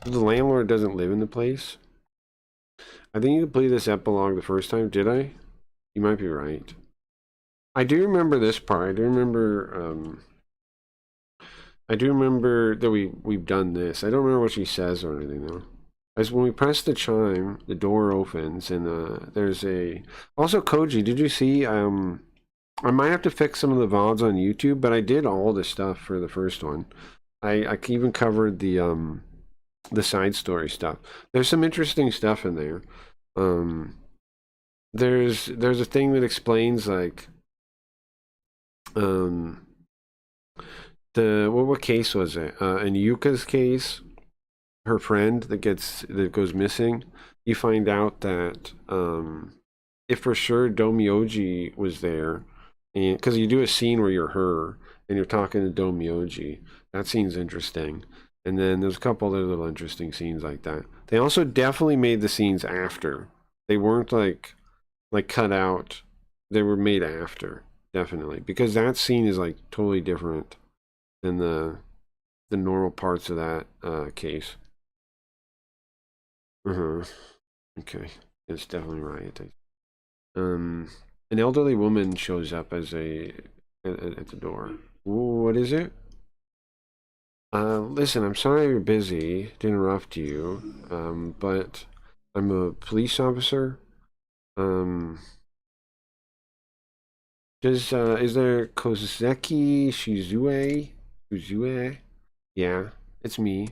The landlord doesn't live in the place. I think you played this epilogue the first time, did I? You might be right. I do remember this part. I do remember that we've done this. I don't remember what she says or anything though. As when we press the chime, the door opens and there's a also Koji, did you see I might have to fix some of the VODs on YouTube, but I did all the stuff for the first one. I even covered the side story stuff. There's some interesting stuff in there. Um there's a thing that explains like um the what case was it? In Yuka's case, her friend that goes missing, you find out that if for sure Domyoji was there, and because you do a scene where you're her and you're talking to Domyoji, that scene's interesting. And then there's a couple other little interesting scenes like that. They also definitely made the scenes after. They weren't like cut out. They were made after, definitely, because that scene is like totally different than the normal parts of that case. Uh-huh. Okay. It's definitely right. An elderly woman shows up as at the door. What is it? Listen, I'm sorry you're busy to interrupt you, but I'm a police officer. Um, is there Kozeki Shizue? Shizue? Yeah, it's me.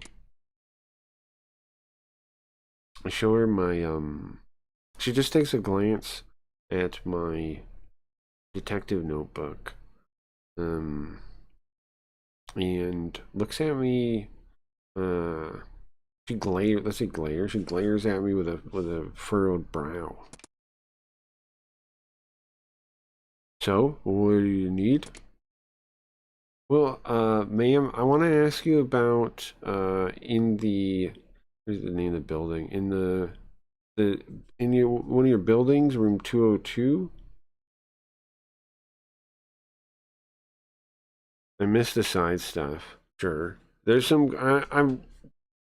I show her my she just takes a glance at my detective notebook. Um and looks at me she glares let's say glare. She glares at me with a furrowed brow. So, what do you need? Well, ma'am, I want to ask you about in the what's the name of the building? The in your one of your buildings, room 202. I missed the side stuff. Sure. There's some I'm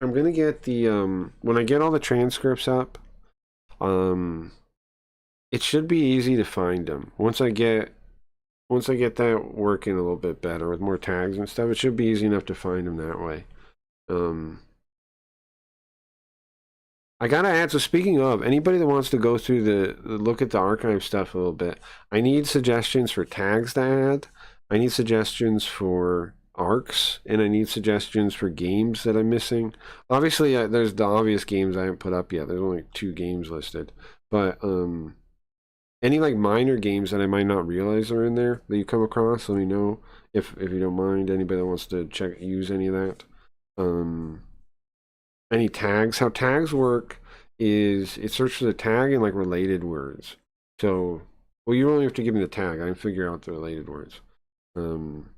gonna get the when I get all the transcripts up, um it should be easy to find them. Once I get that working a little bit better with more tags and stuff, it should be easy enough to find them that way. Um I gotta add, so speaking of, anybody that wants to go through the look at the archive stuff a little bit, I need suggestions for tags to add. I need suggestions for arcs, and I need suggestions for games that I'm missing. Obviously, there's the obvious games I haven't put up yet. There's only 2 games listed, but any like minor games that I might not realize are in there that you come across, let me know if you don't mind. Anybody that wants to use any of that. Um, any tags. How tags work is it searches for the tag and like related words. So, well, you only have to give me the tag. I can figure out the related words. Um,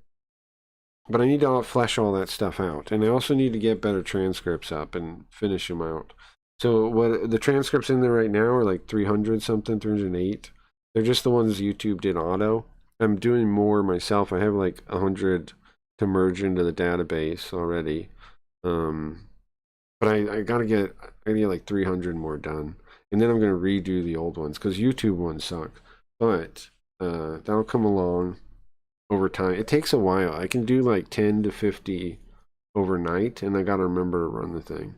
but I need to flesh all that stuff out, and I also need to get better transcripts up and finish them out. So, what the transcripts in there right now are like 300 something, 308. They're just the ones YouTube did auto. I'm doing more myself. I have like 100 to merge into the database already. But I gotta get like 300 more done, and then I'm gonna redo the old ones because YouTube ones suck. But that'll come along over time. It takes a while. I can do like 10 to 50 overnight, and I gotta remember to run the thing.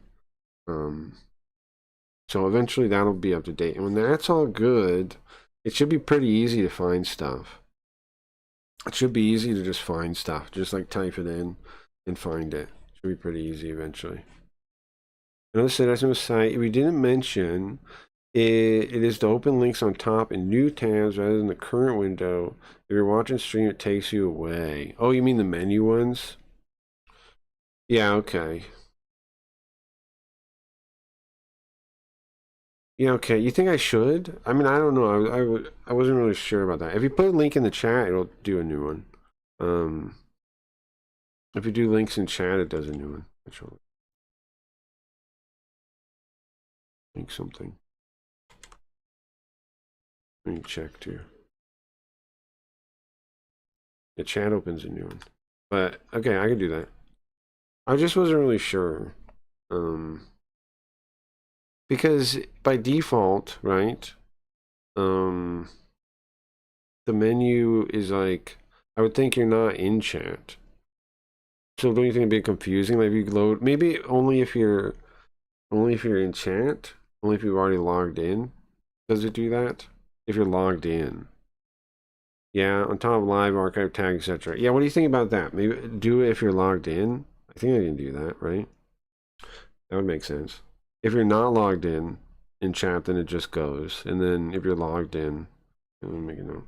So eventually that'll be up to date, and when that's all good, it should be pretty easy to find stuff. It should be easy to just find stuff, just like type it in and find it. Should be pretty easy eventually. Another site we didn't mention It is to open links on top in new tabs rather than the current window. If you're watching stream, it takes you away. Oh, you mean the menu ones? Yeah, okay. Yeah, okay. You think I should? I mean, I don't know. I wasn't really sure about that. If you put a link in the chat, it'll do a new one. If you do links in chat, it does a new one. Actually, link something. Let me check too. The chat opens a new one. But okay, I can do that. I just wasn't really sure. Because by default, right? The menu is like, I would think you're not in chat. So don't you think it'd be confusing? Like if you load, maybe only if you're in chat, only if you've already logged in. Does it do that? If you're logged in. Yeah, on top of live, archive tag, etc. Yeah, what do you think about that? Maybe do it if you're logged in. I think I can do that, right? That would make sense. If you're not logged in chat, then it just goes. And then if you're logged in, let me make a note.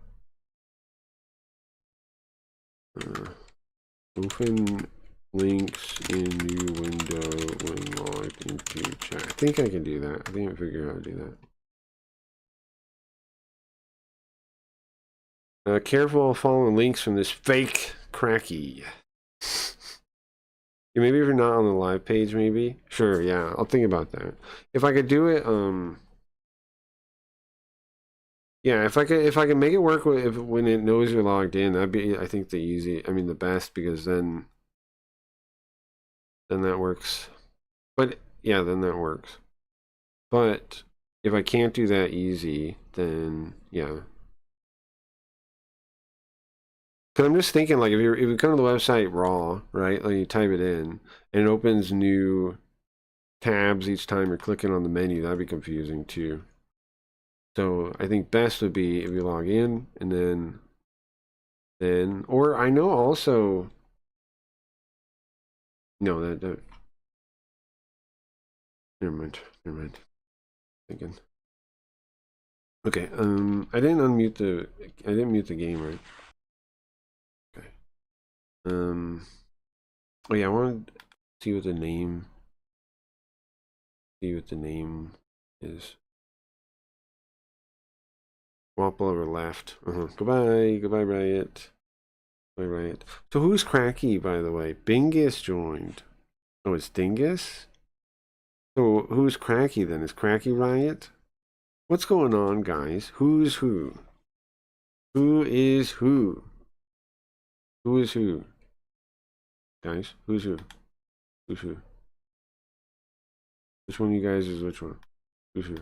Open links in new window when logged into chat. I think I can do that. I think I figured out how to do that. Careful of following links from this fake cracky. Yeah, maybe if you're not on the live page, maybe. Sure, yeah, I'll think about that. If I could do it, yeah, if I can make it work when it knows you're logged in, that'd be, I think, the best, because then that works. But yeah, then that works. But if I can't do that easy, then yeah. Because I'm just thinking, like, if you come to the website raw, right? Like you type it in, and it opens new tabs each time you're clicking on the menu, that'd be confusing too. So I think best would be if you log in and then, or I know also, no, that never mind. Thinking. Okay, I didn't mute the game, right? Okay. Oh yeah, I wanted to see what the name is. Wop over left. Goodbye, Riot. Goodbye, Riot. So who's Cracky, by the way? Bingus joined. Oh, it's Dingus? So who's Cracky then? Is Cracky Riot? What's going on, guys? Who's who? Who is who? Who is who? Guys, who's who? Who's who? Which one of you guys is which one? Who's who?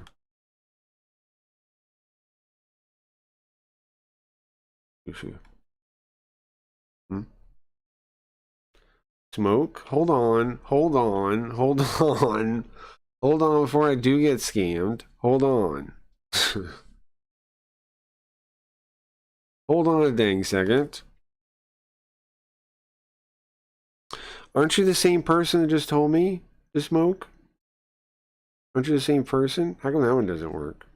Who's who? Hmm? Smoke? Hold on. Hold on. Hold on. Hold on before I do get scammed. Hold on. Hold on a dang second. Aren't you the same person that just told me to smoke? Aren't you the same person? How come that one doesn't work?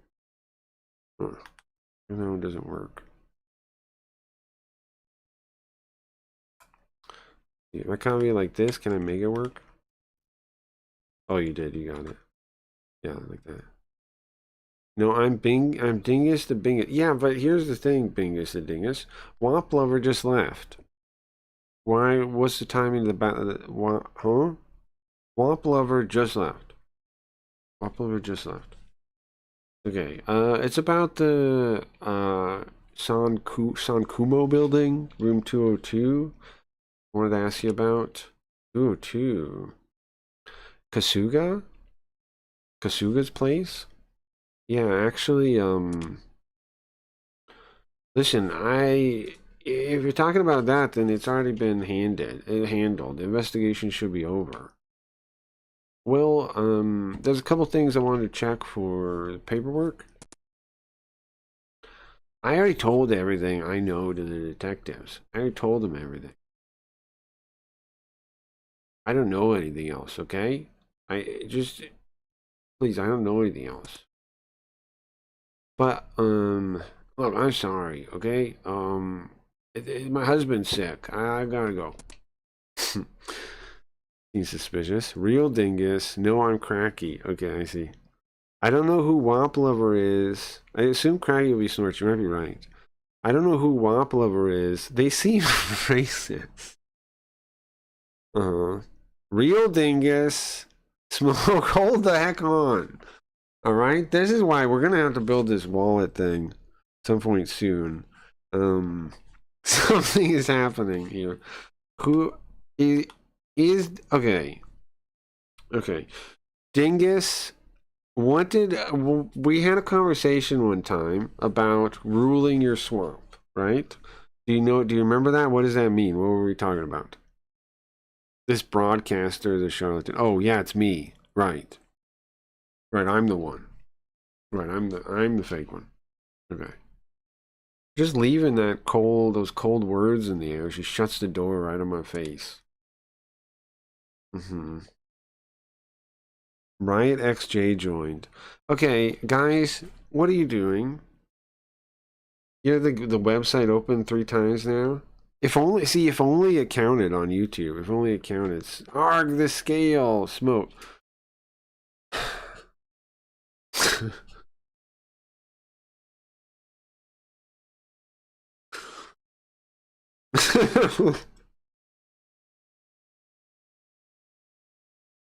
Huh. How come that one doesn't work? If I copy it like this, can I make it work? Oh, you did. You got it. Yeah, like that. No, I'm Dingus the Bingus. Yeah, but here's the thing, Bingus the Dingus. Womp Lover just left. Why? What's the timing of the battle? Huh? Womp Lover just left. Womp Lover just left. Okay. It's about the Sankumo building, room 202. I wanted to ask you about 202. Kasuga? Kasuga's place? Yeah, actually, listen, if you're talking about that, then it's already been handled. The investigation should be over. Well, there's a couple things I wanted to check for paperwork. I already told everything I know to the detectives. I already told them everything. I don't know anything else, okay? Please, I don't know anything else. But look, I'm sorry. Okay. My husband's sick. I gotta go. He's suspicious. Real dingus. No, I'm cracky. Okay, I see. I don't know who Womp Lover is. I assume Cracky will be Snorch. You might be right. I don't know who Womp Lover is. They seem racist. Real dingus. Smoke. Hold the heck on. All right. This is why we're gonna have to build this wallet thing some point soon. Something is happening here. Who is okay? Okay, Dingus. What did we had a conversation one time about ruling your swamp, right? Do you know? Do you remember that? What does that mean? What were we talking about? This broadcaster, the charlatan. Oh yeah, it's me. Right. Right. I'm the one. Right. I'm the fake one. Okay. Just leaving those cold words in the air. She shuts the door right on my face. Riot XJ joined. Okay, guys, what are you doing? You have the website open 3 times now? If only it counted on YouTube. If only it counted. Arg the scale, smoke.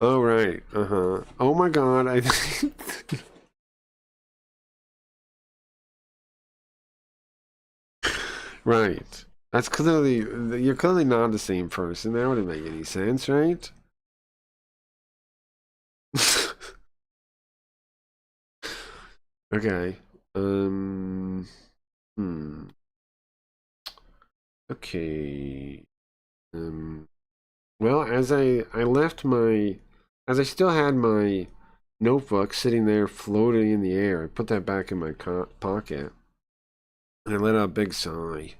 Oh right. Uh-huh. Oh my god, I Right. That's clearly you're clearly not the same person. That wouldn't make any sense, right? Okay. Hmm. Okay. Well, as I left my as I still had my notebook sitting there floating in the air, I put that back in my pocket and I let out a big sigh.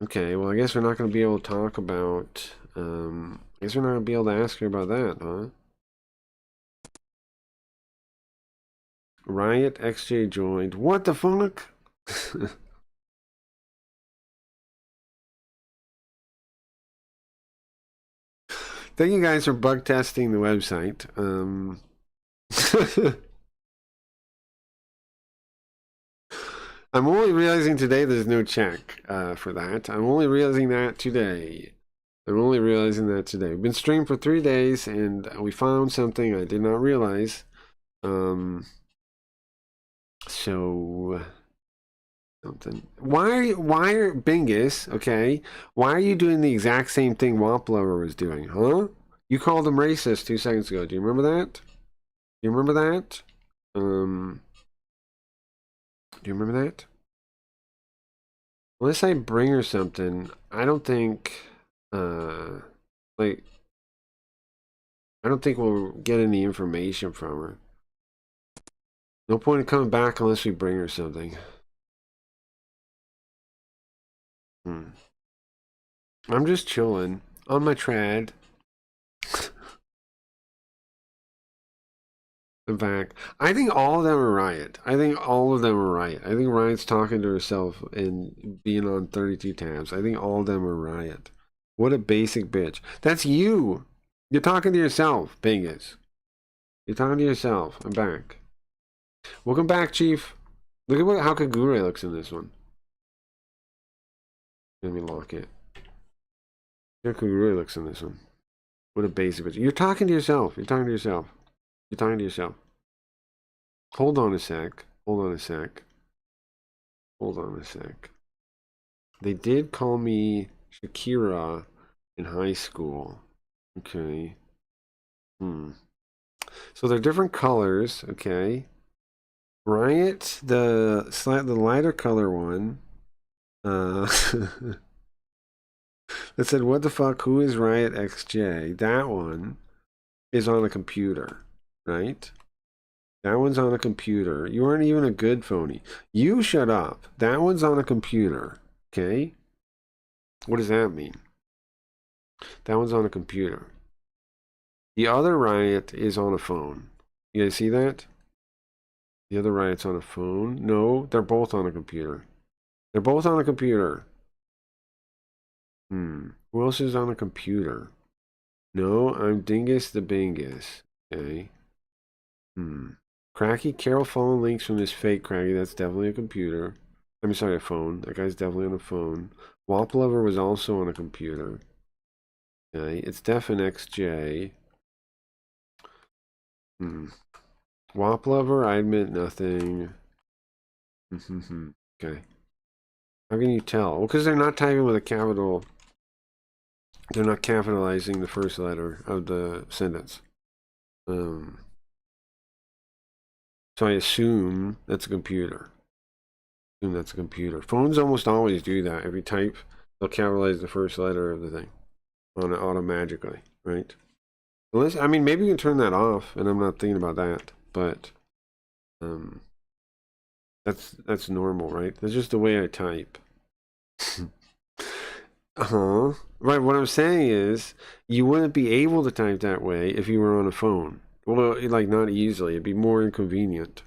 Okay, well, I guess we're not going to be able to talk about I guess we're not going to be able to ask her about that, huh? Riot XJ joined. What the fuck? Thank you guys for bug testing the website. I'm only realizing today there's no check for that. I'm only realizing that today. We've been streaming for 3 days and we found something I did not realize. So something. Why are Bingus, okay? Why are you doing the exact same thing Wamplower was doing, huh? You called him racist 2 seconds ago. Do you remember that? Do you remember that? Do you remember that? Unless I bring her something, I don't think like I don't think we'll get any information from her. No point in coming back unless we bring her something. I'm just chilling on my trad. In fact, I think all of them are Riot. I think Riot's talking to herself and being on 32 tabs. I think all of them are Riot. What a basic bitch. That's you. You're talking to yourself, Bingus. You're talking to yourself. I'm back. Welcome back, Chief. Look at how Kagure looks in this one. Let me lock it. How Kagure looks in this one. What a basic bitch. You're talking to yourself. You're talking to yourself. You're talking to yourself. Hold on a sec. Hold on a sec. Hold on a sec. They did call me Shakira in high school. Okay. So they're different colors, okay. Riot, the lighter color one. That said, what the fuck, who is Riot XJ? That one is on a computer, right? That one's on a computer. You aren't even a good phony. You shut up. That one's on a computer, okay? What does that mean? That one's on a computer. The other Riot is on a phone. You guys see that? The other riot's on a phone. No, they're both on a computer. They're both on a computer. Who else is on a computer? No, I'm Dingus the Bingus. Okay. Cracky, Carol following links from this fake Cracky. That's definitely a computer. I'm sorry, a phone. That guy's definitely on a phone. Wop Lover was also on a computer. Okay, it's DefNXJ. Wop Lover, I admit nothing. Okay. How can you tell? Well, because they're not typing with a capital. They're not capitalizing the first letter of the sentence. So I assume that's a computer. That's a computer. Phones almost always do that. If you type, they'll capitalize the first letter of the thing on it automatically, right? Unless, I mean, maybe you can turn that off, and I'm not thinking about that, but that's normal, right? That's just the way I type. Right, what I'm saying is, you wouldn't be able to type that way if you were on a phone. Well, like, not easily. It'd be more inconvenient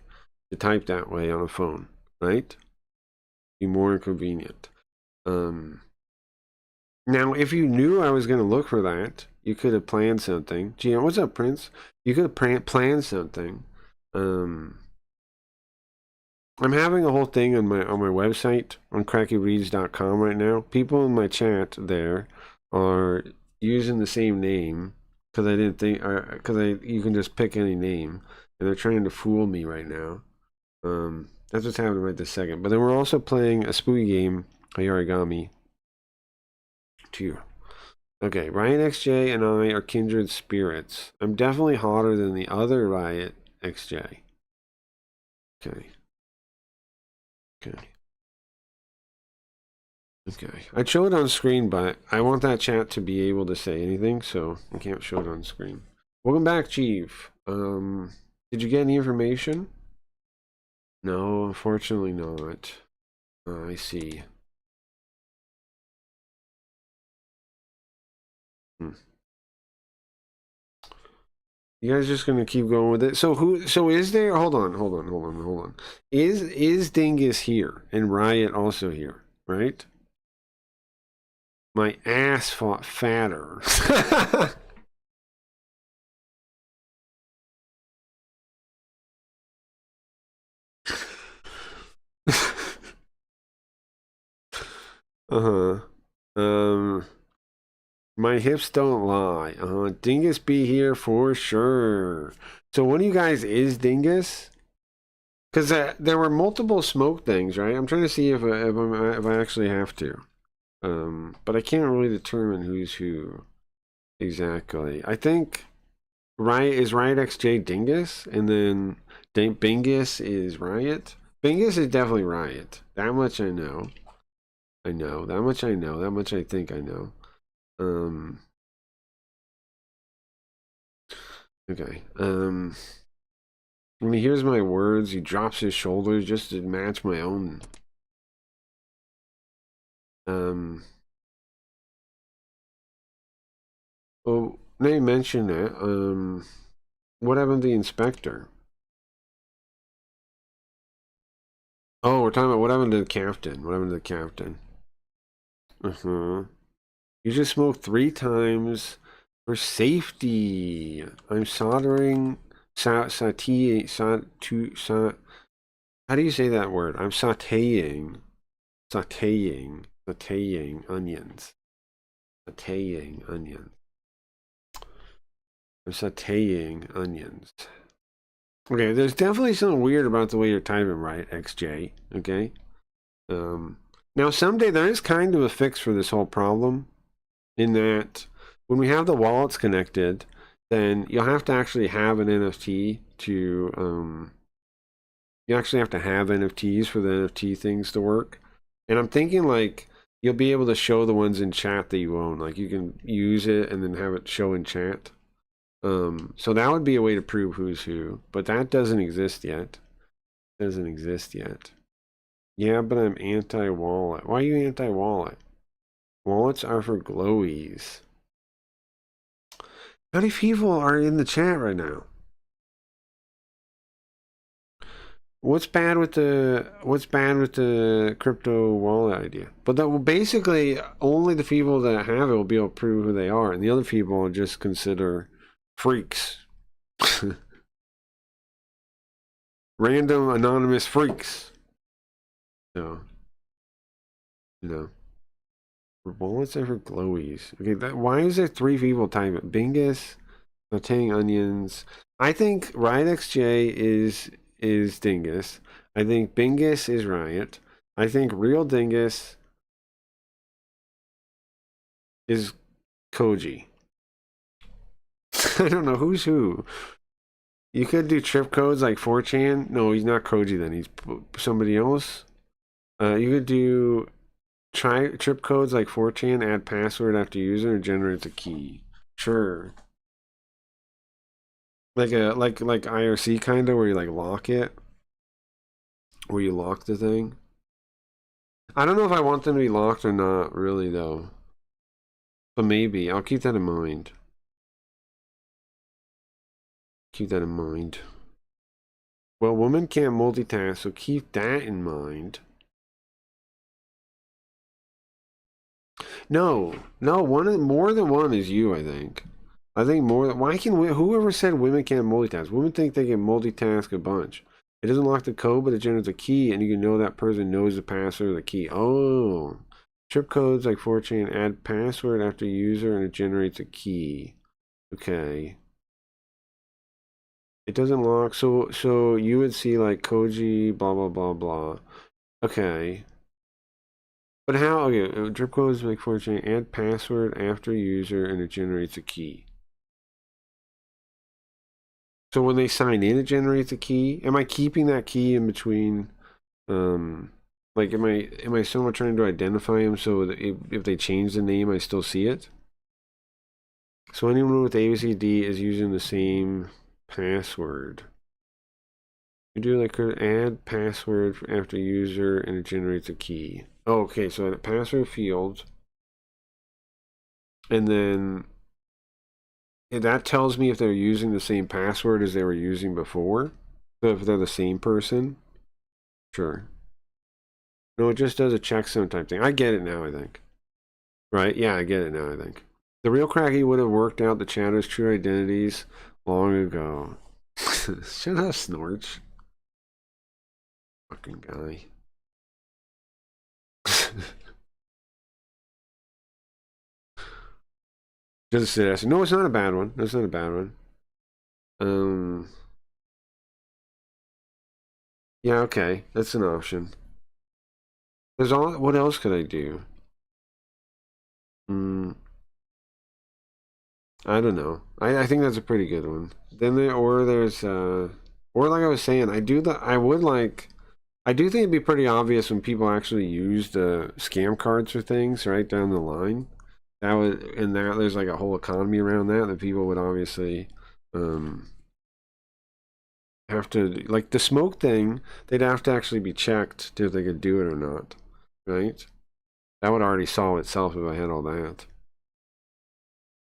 to type that way on a phone, right? Be more inconvenient. Now, if you knew I was going to look for that, you could have planned something. Gee, what's up, Prince? You could have planned something. I'm having a whole thing on my website on crackyreads.com right now. People in my chat there are using the same name because I didn't think you can just pick any name, and they're trying to fool me right now. That's what's happening right this second. But then we're also playing a spooky game, Origami 2. Okay, Riot XJ and I are kindred spirits. I'm definitely hotter than the other Riot XJ. Okay. I'd show it on screen, but I want that chat to be able to say anything, so I can't show it on screen. Welcome back, Chief. Did you get any information? No, unfortunately not. I see. You guys just gonna keep going with it? So is there, hold on. Is Dingus here and Riot also here, right? My ass fought fatter. My hips don't lie. Dingus be here for sure. So one of you guys is Dingus? Because there were multiple smoke things, right? I'm trying to see if I actually have to. But I can't really determine who's who exactly. I think Riot XJ Dingus, and then Bingus is Riot. Bingus is definitely Riot. That much I know. That much I know. That much I think I know. Okay. When he hears my words, he drops his shoulders just to match my own. Well, they mentioned that. What happened to the inspector? Oh, we're talking about what happened to the captain. What happened to the captain? You just smoked 3 times for safety. I'm soldering how do you say that word? I'm sauteing onions. Sauteing onions. I'm sauteing onions. Okay, there's definitely something weird about the way you're typing, right, XJ? Okay. Now someday there is kind of a fix for this whole problem, in that when we have the wallets connected, then you'll have to actually have an NFT to you actually have to have NFTs for the NFT things to work. And I'm thinking like you'll be able to show the ones in chat that you own. Like you can use it and then have it show in chat. So that would be a way to prove who's who, but that doesn't exist yet. Yeah, but I'm anti-wallet. Why are you anti-wallet? Wallets are for glowies. How many people are in the chat right now? What's bad with the crypto wallet idea? But that will basically only the people that have it will be able to prove who they are, and the other people will just consider freaks. Random anonymous freaks. So, you know. Wallets are for glowies. Okay, why is there 3 people typing it? Bingus, sauteing onions. I think RiotXJ is Dingus. I think Bingus is Riot. I think Real Dingus is Koji. I don't know who's who. You could do trip codes like 4chan. No, he's not Koji then. He's somebody else. You could do trip codes like 4chan, add password after user, and generates a key. Sure. Like IRC kind of, where you like lock it. Where you lock the thing. I don't know if I want them to be locked or not, really, though. But maybe. I'll keep that in mind. Keep that in mind. Well, women can't multitask, so keep that in mind. No, more than one is you, I think. I think more than, why can whoever said women can't multitask? Women think they can multitask a bunch. It doesn't lock the code, but it generates a key, and you can know that person knows the password of the key. Oh, trip codes like 4chan, add password after user, and it generates a key. Okay. It doesn't lock, so you would see like Koji, blah blah blah blah. Okay. But how? Okay, drip codes like 4chan, add password after user, and it generates a key. So when they sign in, it generates a key. Am I keeping that key in between? Like, am I somehow trying to identify them so that if they change the name, I still see it? So anyone with ABCD is using the same password. You do like add password after user, and it generates a key. Oh, okay, so the password field, and then that tells me if they're using the same password as they were using before. So if they're the same person, sure. No, it just does a checksum type thing. I get it now, I think. Right? Yeah, I get it now, I think. The real Cracky would have worked out the chatter's true identities long ago. Shut up, Snorch. Fucking guy. Just a sit. No, it's not a bad one. That's not a bad one. Yeah, okay. That's an option. There's all. What else could I do? I don't know. I think that's a pretty good one. Then there's or like I was saying, I do think it'd be pretty obvious when people actually use the scam cards for things right down the line. That would, and that there's like a whole economy around that people would obviously have to, like the smoke thing, they'd have to actually be checked to if they could do it or not, right? That would already solve itself if I had all that.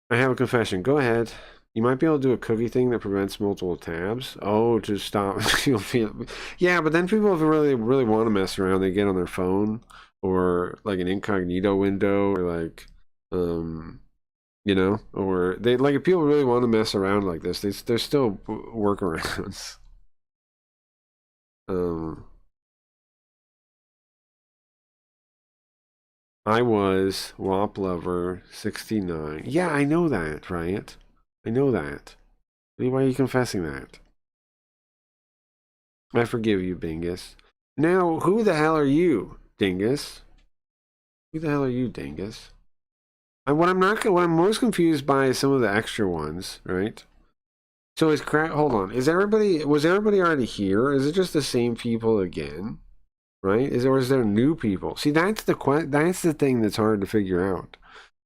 I have a confession. Go ahead. You might be able to do a cookie thing that prevents multiple tabs. Oh, to stop. Yeah, but then people, if they really want to mess around, they get on their phone or like an incognito window or like, you know, or they like if people really want to mess around like this, there's still workarounds. I was WAP Lover 69. Yeah, I know that, right? I know that. Why are you confessing that? I forgive you, Bingus. Now, who the hell are you, Dingus? Who the hell are you, Dingus? And what I'm most confused by is some of the extra ones, right? So hold on. Was everybody already here? Or is it just the same people again? Right? Or is there new people? See, that's the thing that's hard to figure out.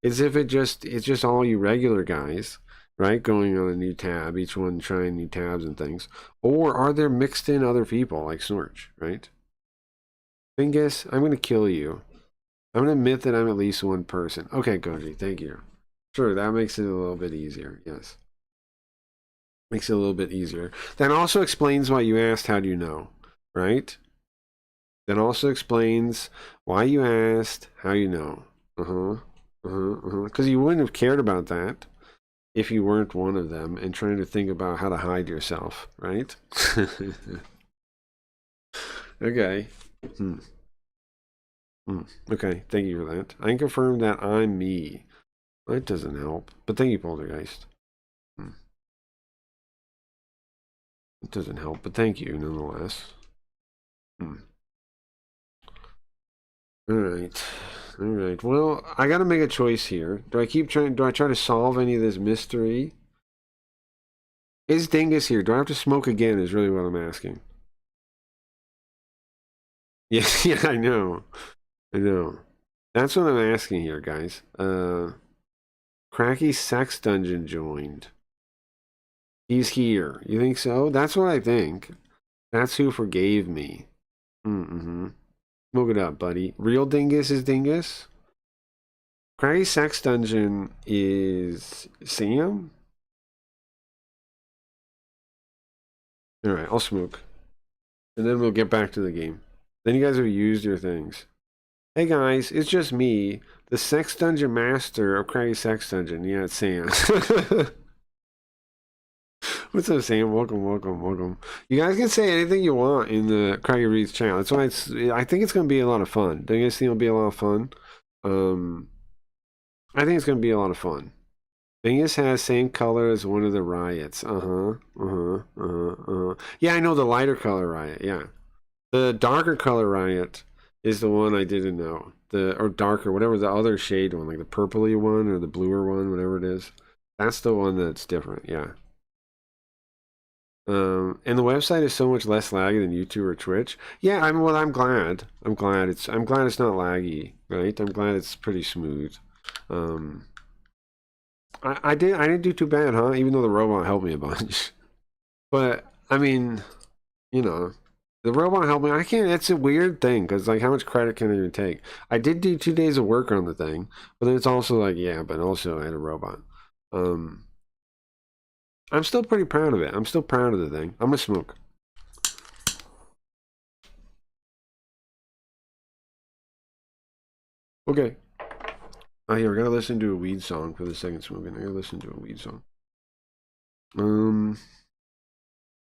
Is if it's just all you regular guys, right? Going on a new tab, each one trying new tabs and things. Or are there mixed in other people like Snorch, right? Bingus, I'm gonna kill you. I'm gonna admit that I'm at least one person. Okay, Koji, thank you. Sure, that makes it a little bit easier, yes. Makes it a little bit easier. That also explains why you asked, how do you know? right? That also explains why you asked, how you know. Because you wouldn't have cared about that if you weren't one of them and trying to think about how to hide yourself, right? Okay. Okay, thank you for that. I can confirm that I'm me. That doesn't help, but thank you, Poltergeist. It doesn't help, but thank you nonetheless. All right. All right. Well, I got to make a choice here. Do I keep trying? Do I try to solve any of this mystery? Is Dingus here? Do I have to smoke again? Is really what I'm asking. Yeah, yeah, I know. I know. That's what I'm asking here, guys. Cracky Sex Dungeon joined. He's here. You think so? That's what I think. That's who forgave me. Mm-hmm. Smoke it up, buddy. Real Dingus is Dingus? Cracky Sex Dungeon is Sam? Alright, I'll smoke. And then we'll get back to the game. Then you guys have used your things. Hey guys, it's just me, the Sex Dungeon Master of Craggy Sex Dungeon. Yeah, it's Sam. What's up, Sam? Welcome, welcome, welcome. You guys can say anything you want in the Craggy Reads channel. That's why I think it's going to be a lot of fun. Don't you guys think it'll be a lot of fun? I think it's going to be a lot of fun. Dingus has same color as one of the riots. Yeah, I know the lighter color riot. Yeah. The darker color riot is the one I didn't know. Or darker, whatever the other shade one, like the purpley one or the bluer one, whatever it is. That's the one that's different, yeah. And the website is so much less laggy than YouTube or Twitch. Yeah, I'm glad. I'm glad it's not laggy, right? I'm glad it's pretty smooth. I didn't do too bad, huh? Even though the robot helped me a bunch. But I mean, you know, the robot helped me. I can't. It's a weird thing because like, how much credit can I even take? I did do 2 days of work on the thing, but then it's also like, yeah, but also I had a robot. I'm still pretty proud of it. I'm still proud of the thing. I'm gonna smoke. Okay. Oh, here, I gotta listen to a weed song for the second smoking. I gotta listen to a weed song.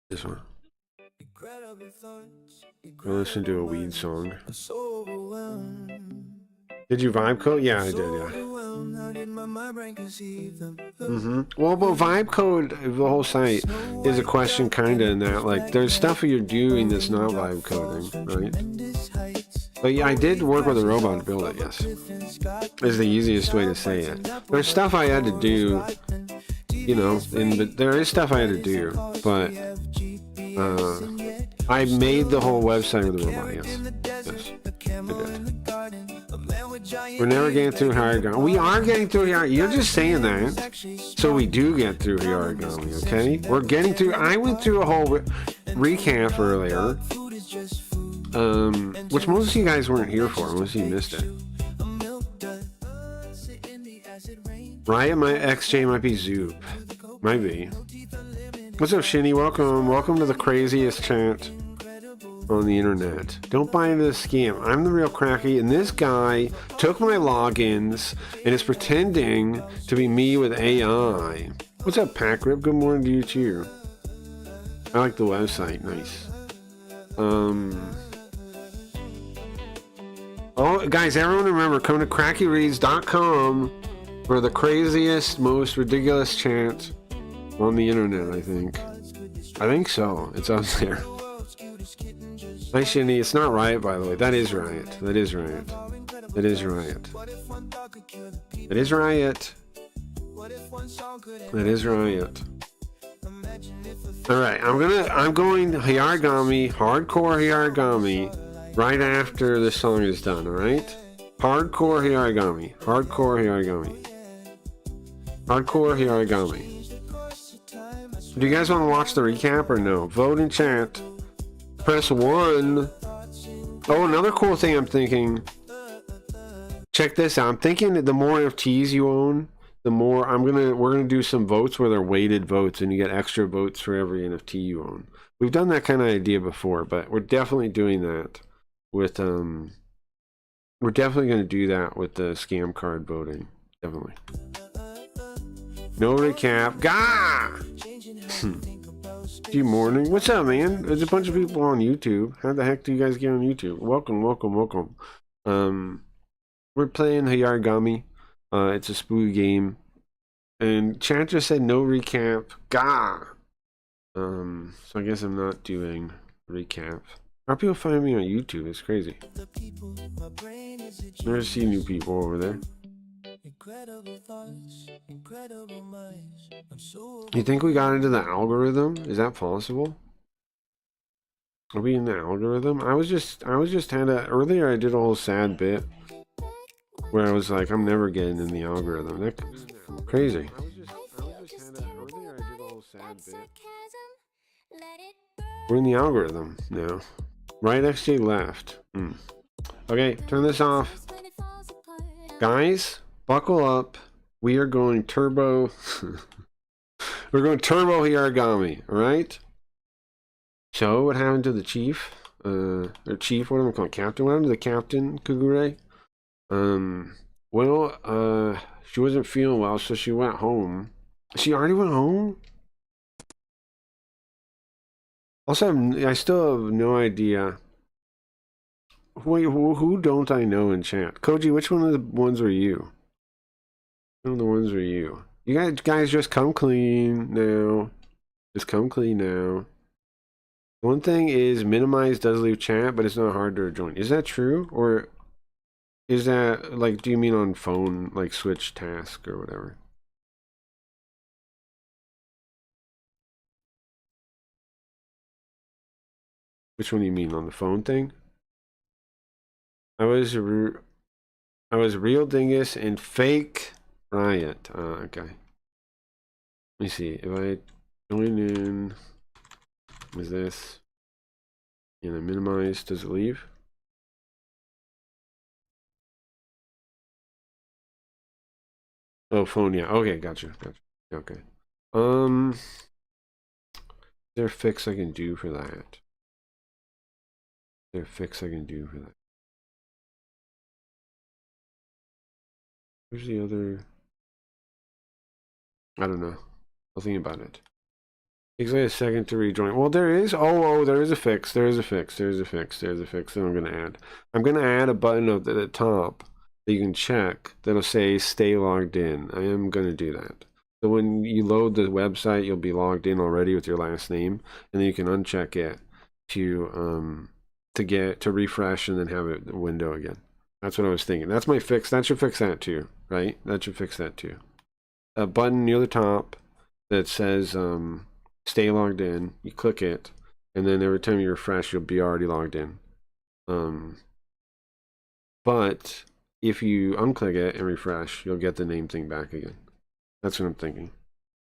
This one. I listen to a weed song. Did you vibe code? Yeah, I did, yeah. Well, but vibe code, the whole site, is a question kind of in that, like, there's stuff you're doing that's not vibe coding, right? But yeah, I did work with a robot to build it, yes. Is the easiest way to say it. There's stuff I had to do, you know, but there is stuff I had to do, but I made the whole website with a robot, yes. Yes, I did. We're never getting through Harigami. We are getting through Harigami. You're just saying that, so we do get through Harigami, okay? We're getting through. I went through a whole recap earlier, which most of you guys weren't here for, unless you missed it. Riot, my XJ might be Zoop. Might be. What's up, Shinny? Welcome. Welcome to the craziest chat on the internet. Don't buy into the scam. I'm the real Cracky, and this guy took my logins and is pretending to be me with AI. What's up, Packrip? Good morning to you too. I like the website. Nice. Oh, guys, everyone remember, come to crackyreads.com for the craziest, most ridiculous chant on the internet, I think. I think so. It's up there. Nice, Shinny. It's not Riot, by the way. That is Riot. That is Riot. That is Riot. That is Riot. That is Riot. Alright, I'm going Harigami, hardcore Harigami, right after this song is done, alright? Hardcore Harigami. Hardcore Harigami. Hardcore Harigami. Do you guys want to watch the recap or no? Vote in chat. Press 1. Oh, another cool thing I'm thinking. Check this out. I'm thinking that the more NFTs you own, the more we're gonna do some votes where they're weighted votes, and you get extra votes for every NFT you own. We've done that kind of idea before, but we're definitely doing that with we're definitely going to do that with the scam card voting. Definitely. No recap. Gah! Good morning. What's up, man? There's a bunch of people on YouTube. How the heck do you guys get on YouTube? Welcome, welcome, welcome. We're playing Hayarigami. It's a spooky game. And chat just said no recap. Gah! So I guess I'm not doing recap. How are people find me on YouTube? It's crazy. Never see new people over there. You think we got into the algorithm? Is that possible? Are we in the algorithm? I was just earlier I did a whole sad bit where I was like, I'm never getting in the algorithm. That's crazy. Earlier I did a whole sad bit. We're in the algorithm now. Right XJ left. Okay, turn this off. Guys, buckle up. We are going turbo. We're going turbo Hayarigami, alright? So, what happened to the chief? Or chief, what am I calling? Captain? What happened to the captain, Kugure? Well, she wasn't feeling well, so she went home. She already went home? Also, I still have no idea. Wait, who don't I know in chat? Koji, which one of the ones are you? Which one of the ones are you? You guys just come clean now. Just come clean now. One thing is minimize does leave chat, but it's not hard to join. Is that true? Or is that, like, do you mean on phone, like switch task or whatever? Which one do you mean, on the phone thing? I was Real Dingus and Fake Riot. Okay. Let me see. If I join in, is this? And I minimize, does it leave? Oh, phone, yeah. Okay, gotcha. Okay. Is there a fix I can do for that? Is there a fix I can do for that? Where's the other? I don't know. I'll think about it. Takes like a second to rejoin. Well, there is. Oh, there is a fix. There's a fix that I'm going to add. I'm going to add a button at the top that you can check that'll say stay logged in. I am going to do that. So when you load the website, you'll be logged in already with your last name, and then you can uncheck it to refresh and then have it the window again. That's what I was thinking. That's my fix. That should fix that too, right? That should fix that too. A button near the top that says stay logged in. You click it, and then every time you refresh, you'll be already logged in. But if you unclick it and refresh, you'll get the name thing back again. That's what I'm thinking.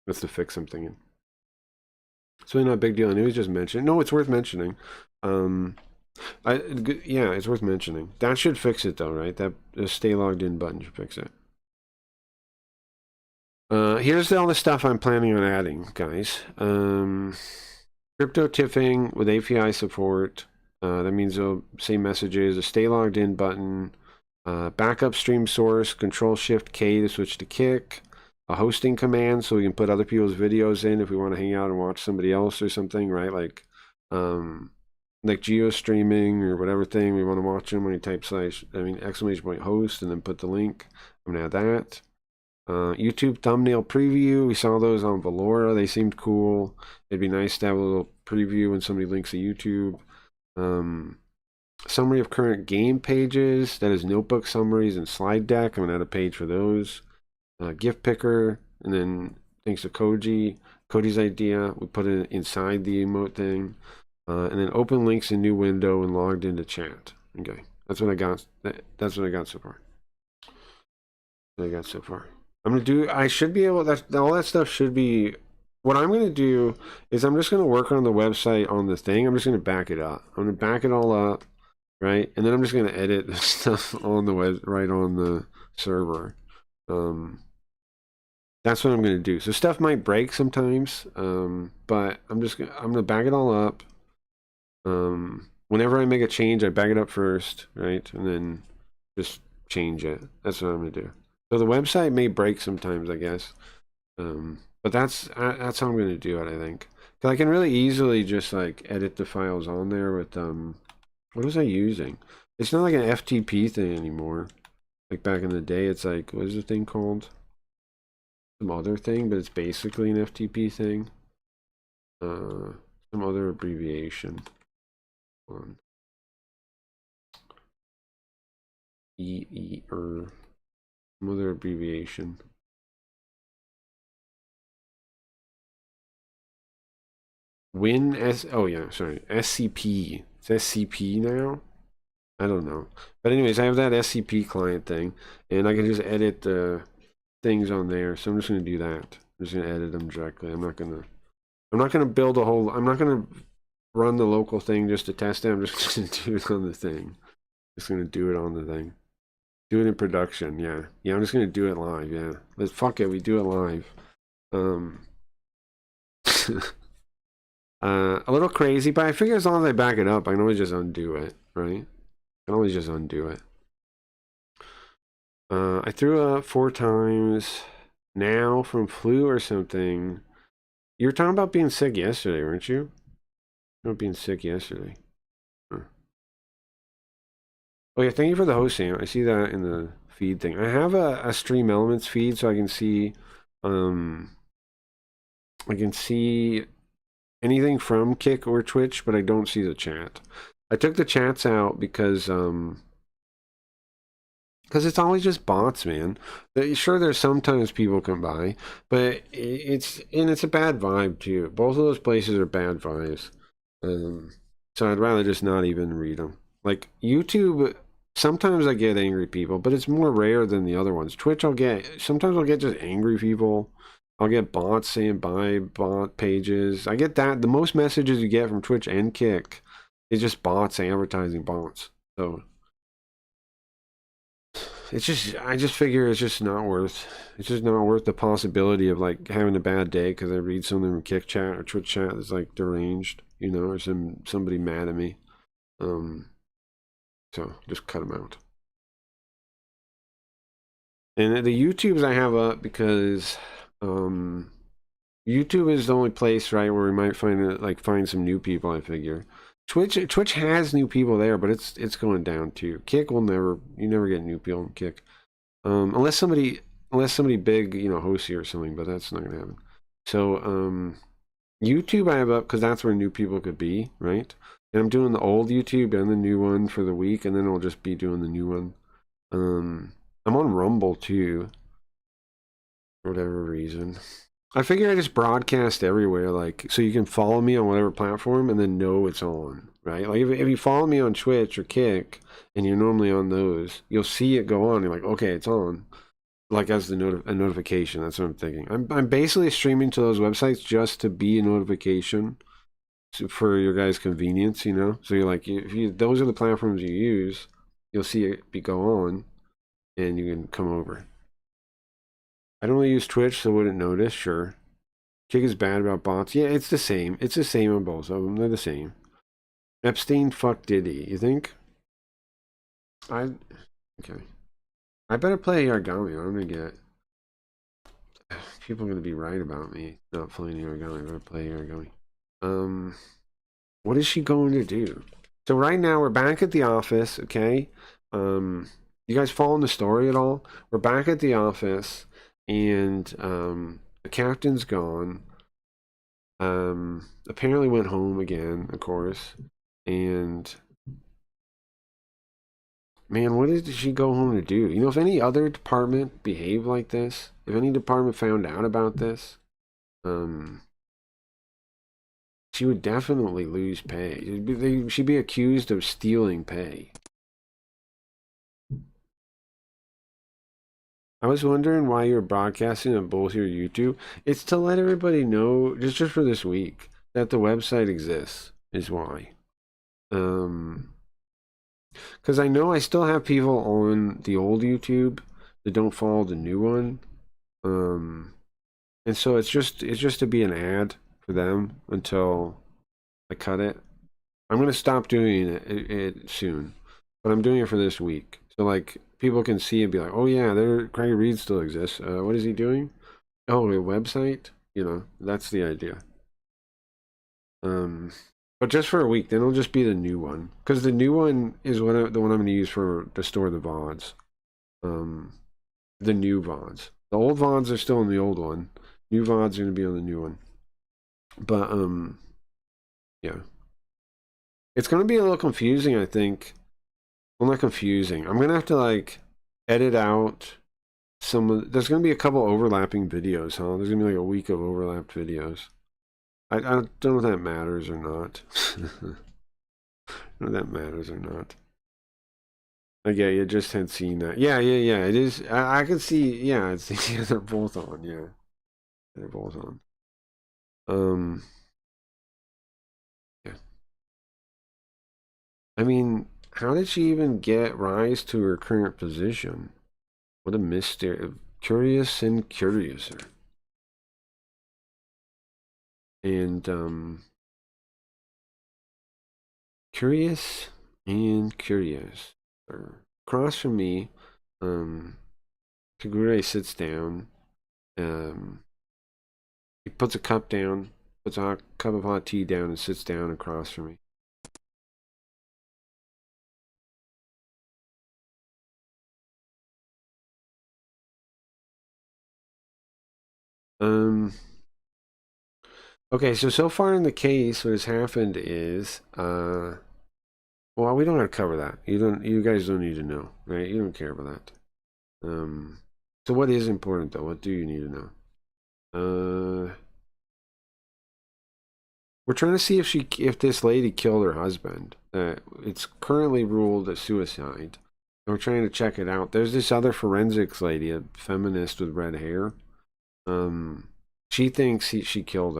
That's the fix I'm thinking. It's really not a big deal. And it was just mentioned. No, it's worth mentioning. Yeah, it's worth mentioning. That should fix it though, right? That the stay logged in button should fix it. Here's all the stuff I'm planning on adding, guys. Crypto tipping with API support. That means it'll say messages, a stay logged in button, backup stream source, Control Shift K to switch to Kick, a hosting command so we can put other people's videos in if we want to hang out and watch somebody else or something, right? Like geo streaming or whatever thing we want to watch them when you type !host and then put the link. I'm gonna add that. YouTube thumbnail preview. We saw those on Valora. They seemed cool. It'd be nice to have a little preview when somebody links to YouTube. Summary of current game pages. That is notebook summaries and slide deck. I'm going to add a page for those. Gift picker. And then thanks to Cody's idea, we put it inside the emote thing. And then open links in new window and logged into chat. Okay. That's what I got. That's what I got so far. I'm going to do, I should be able, all that stuff should be, what I'm going to do is I'm just going to work on the website on the thing. I'm just going to back it up. I'm going to back it all up, right? And then I'm just going to edit the stuff on the web, right on the server. That's what I'm gonna do. So stuff might break sometimes, but I'm gonna back it all up. Whenever I make a change, I back it up first, right, and then just change it. That's what I'm gonna do. So the website may break sometimes, I guess, but that's how I'm gonna do it. I think, 'cause I can really easily just like edit the files on there with what was I using? It's not like an FTP thing anymore. Like back in the day, it's like, what is the thing called? Some other thing, but it's basically an FTP thing. Some other abbreviation. On or some other abbreviation. Oh yeah, sorry, SCP. It's SCP now. I don't know, but anyways, I have that SCP client thing, and I can just edit the things on there. So I'm just gonna do that. I'm just gonna edit them directly. I'm not gonna build a whole. I'm not gonna run the local thing just to test it. I'm just gonna do it on the thing. Just gonna do it on the thing. Do it in production. Yeah, yeah. I'm just gonna do it live. Yeah. Let's fuck it. We do it live. Um. A little crazy, but I figure as long as I back it up, I can always just undo it, right? I can always just undo it. I threw up 4 times now from flu or something. You were talking about being sick yesterday, weren't you? About being sick yesterday. Huh. Oh yeah, thank you for the hosting. I see that in the feed thing. I have a Stream Elements feed, so um, I can see anything from Kick or Twitch, but I don't see the chat. I took the chats out because it's always just bots, man. Sure, there's sometimes people come by, but it's a bad vibe too. Both of those places are bad vibes. So I'd rather just not even read them. Like YouTube, sometimes I get angry people, but it's more rare than the other ones. Twitch, sometimes I'll get just angry people. I'll get bots saying buy bot pages. I get that. The most messages you get from Twitch and Kick is just bots advertising bots. So I just figure it's just not worth the possibility of like having a bad day because I read something from Kick chat or Twitch chat that's like deranged, or somebody mad at me. So just cut them out. And the YouTubes I have up because YouTube is the only place, right, where we might find some new people, I figure. Twitch has new people there, but it's going down too. Kick you never get new people on Kick. Unless somebody big, hosts you or something, but that's not gonna happen. So YouTube I have up because that's where new people could be, right? And I'm doing the old YouTube and the new one for the week, and then I'll just be doing the new one. I'm on Rumble too, for whatever reason. I figure I just broadcast everywhere, like, so you can follow me on whatever platform and then know it's on, right? Like, if you follow me on Twitch or Kick, and you're normally on those, you'll see it go on. You're like, okay, it's on. Like, as a notification. That's what I'm thinking. I'm basically streaming to those websites just to be a notification for your guys' convenience, So you're like, those are the platforms you use, you'll see it go on, and you can come over. I don't really use Twitch, so wouldn't notice. Sure. Kick is bad about bots. Yeah, it's the same. It's the same on both of them. They're the same. Epstein fuck Diddy. You think? Okay. I better play Yargami. I'm gonna get. People are gonna be right about me not playing Yargami. I better play Yargami. What is she going to do? So right now we're back at the office. Okay. You guys following the story at all? We're back at the office, and the captain's gone. Apparently went home again, of course. And man, what did she go home to do? If any other department behaved like this, if any department found out about this, she would definitely lose pay. She'd be accused of stealing pay. I was wondering why you're broadcasting on both your YouTube. It's to let everybody know, just for this week, that the website exists, is why. Because I know I still have people on the old YouTube that don't follow the new one. And so it's just to be an ad for them until I cut it. I'm gonna stop doing it soon, but I'm doing it for this week. So like people can see and be like, oh yeah, Craig Reed still exists. What is he doing? Oh, a website. You know, that's the idea. But just for a week, then it'll just be the new one, because the new one is the one I'm going to use to store the VODs. The new VODs. The old VODs are still in the old one. New VODs are going to be on the new one. But yeah, it's going to be a little confusing, I think. Well, not confusing. I'm going to have to like edit out some of. There's going to be a couple overlapping videos, huh? There's going to be like a week of overlapped videos. I don't know if that matters or not. I don't know if that matters or not. Okay, you just had seen that. Yeah. It is. I can see. Yeah, it's yeah, they're both on. Yeah, they're both on. Yeah. I mean, how did she even rise to her current position? What a mystery. Curious and curiouser. And curious and curious. Across from me, Kagure sits down. He puts a cup down, puts a cup of hot tea down, and sits down across from me. Okay, so far in the case, what has happened is, well, we don't have to cover that. You guys don't need to know, right? You don't care about that. So what is important though? What do you need to know? We're trying to see if this lady killed her husband. It's currently ruled a suicide. And we're trying to check it out. There's this other forensics lady, a feminist with red hair. She thinks she killed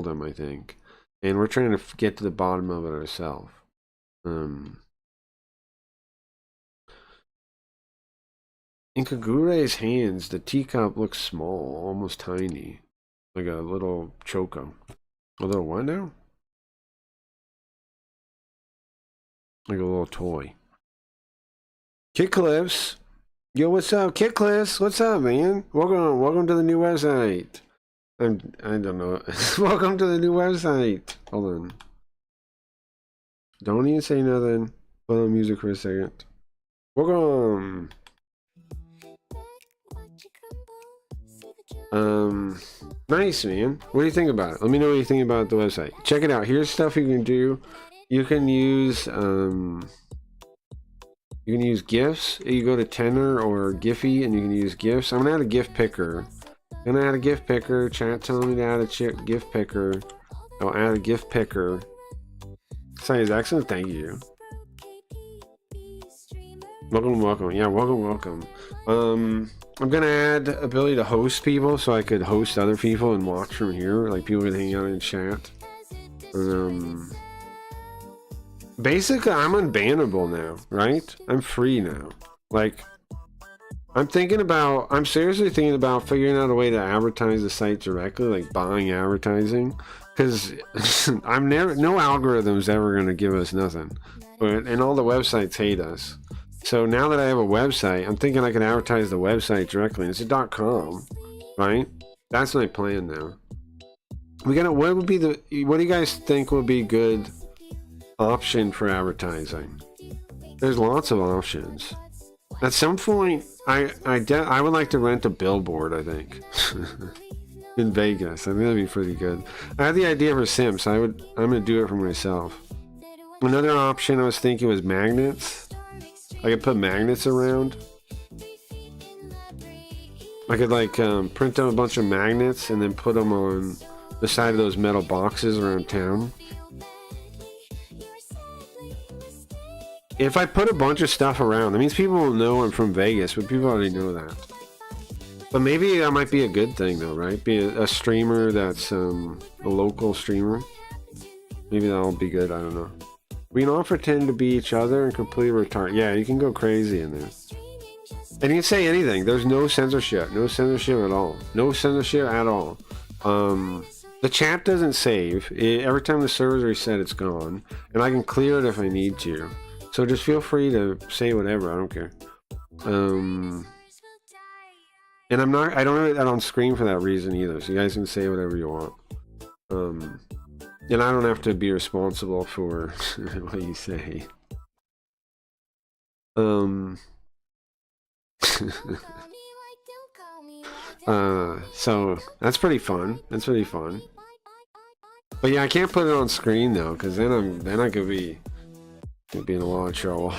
him, I think. And we're trying to get to the bottom of it ourselves. In Kagure's hands, the teacup looks small, almost tiny. Like a little choco. A little what now? Like a little toy. Kit Cliffs. Yo, what's up? Kit Cliffs, what's up, man? Welcome to the new website. I don't know. Welcome to the new website. Hold on. Don't even say nothing. Put on music for a second. Welcome. Nice, man. What do you think about it? Let me know what you think about the website. Check it out. Here's stuff you can do. You can use GIFs. You go to Tenor or Giphy and you can use GIFs. I'm gonna add a GIF picker. I'm gonna add a GIF picker. Chat telling me to add a GIF picker. I'll add a GIF picker. Science excellent. Thank you. Welcome. Yeah, welcome. I'm gonna add ability to host people so I could host other people and watch from here. Like people can hang out in chat. Basically, I'm unbannable now, right? I'm free now. Like, I'm seriously thinking about figuring out a way to advertise the site directly, like buying advertising. Because no algorithm's ever gonna give us nothing. And all the websites hate us. So now that I have a website, I'm thinking I can advertise the website directly. It's a .com, right? That's my plan now. What do you guys think would be a good option for advertising? There's lots of options. At some point, I would like to rent a billboard, I think. In Vegas. I think that'd be pretty good. I had the idea for Sims. I'm gonna do it for myself. Another option I was thinking was magnets. I could put magnets around. I could like print out a bunch of magnets and then put them on the side of those metal boxes around town. If I put a bunch of stuff around, that means people will know I'm from Vegas, but people already know that. But maybe that might be a good thing though, right? Be a streamer that's a local streamer. Maybe that'll be good, I don't know. We can all pretend to be each other and completely retard. Yeah, you can go crazy in there. And you can say anything. There's no censorship. No censorship at all. No censorship at all. The chat doesn't save. Every time the server's reset, it's gone. And I can clear it if I need to. So just feel free to say whatever. I don't care. And I don't have that on screen for that reason either. So you guys can say whatever you want. And I don't have to be responsible for what you say. So that's pretty fun. That's pretty fun. But yeah, I can't put it on screen though, because then I could be in a lot of trouble.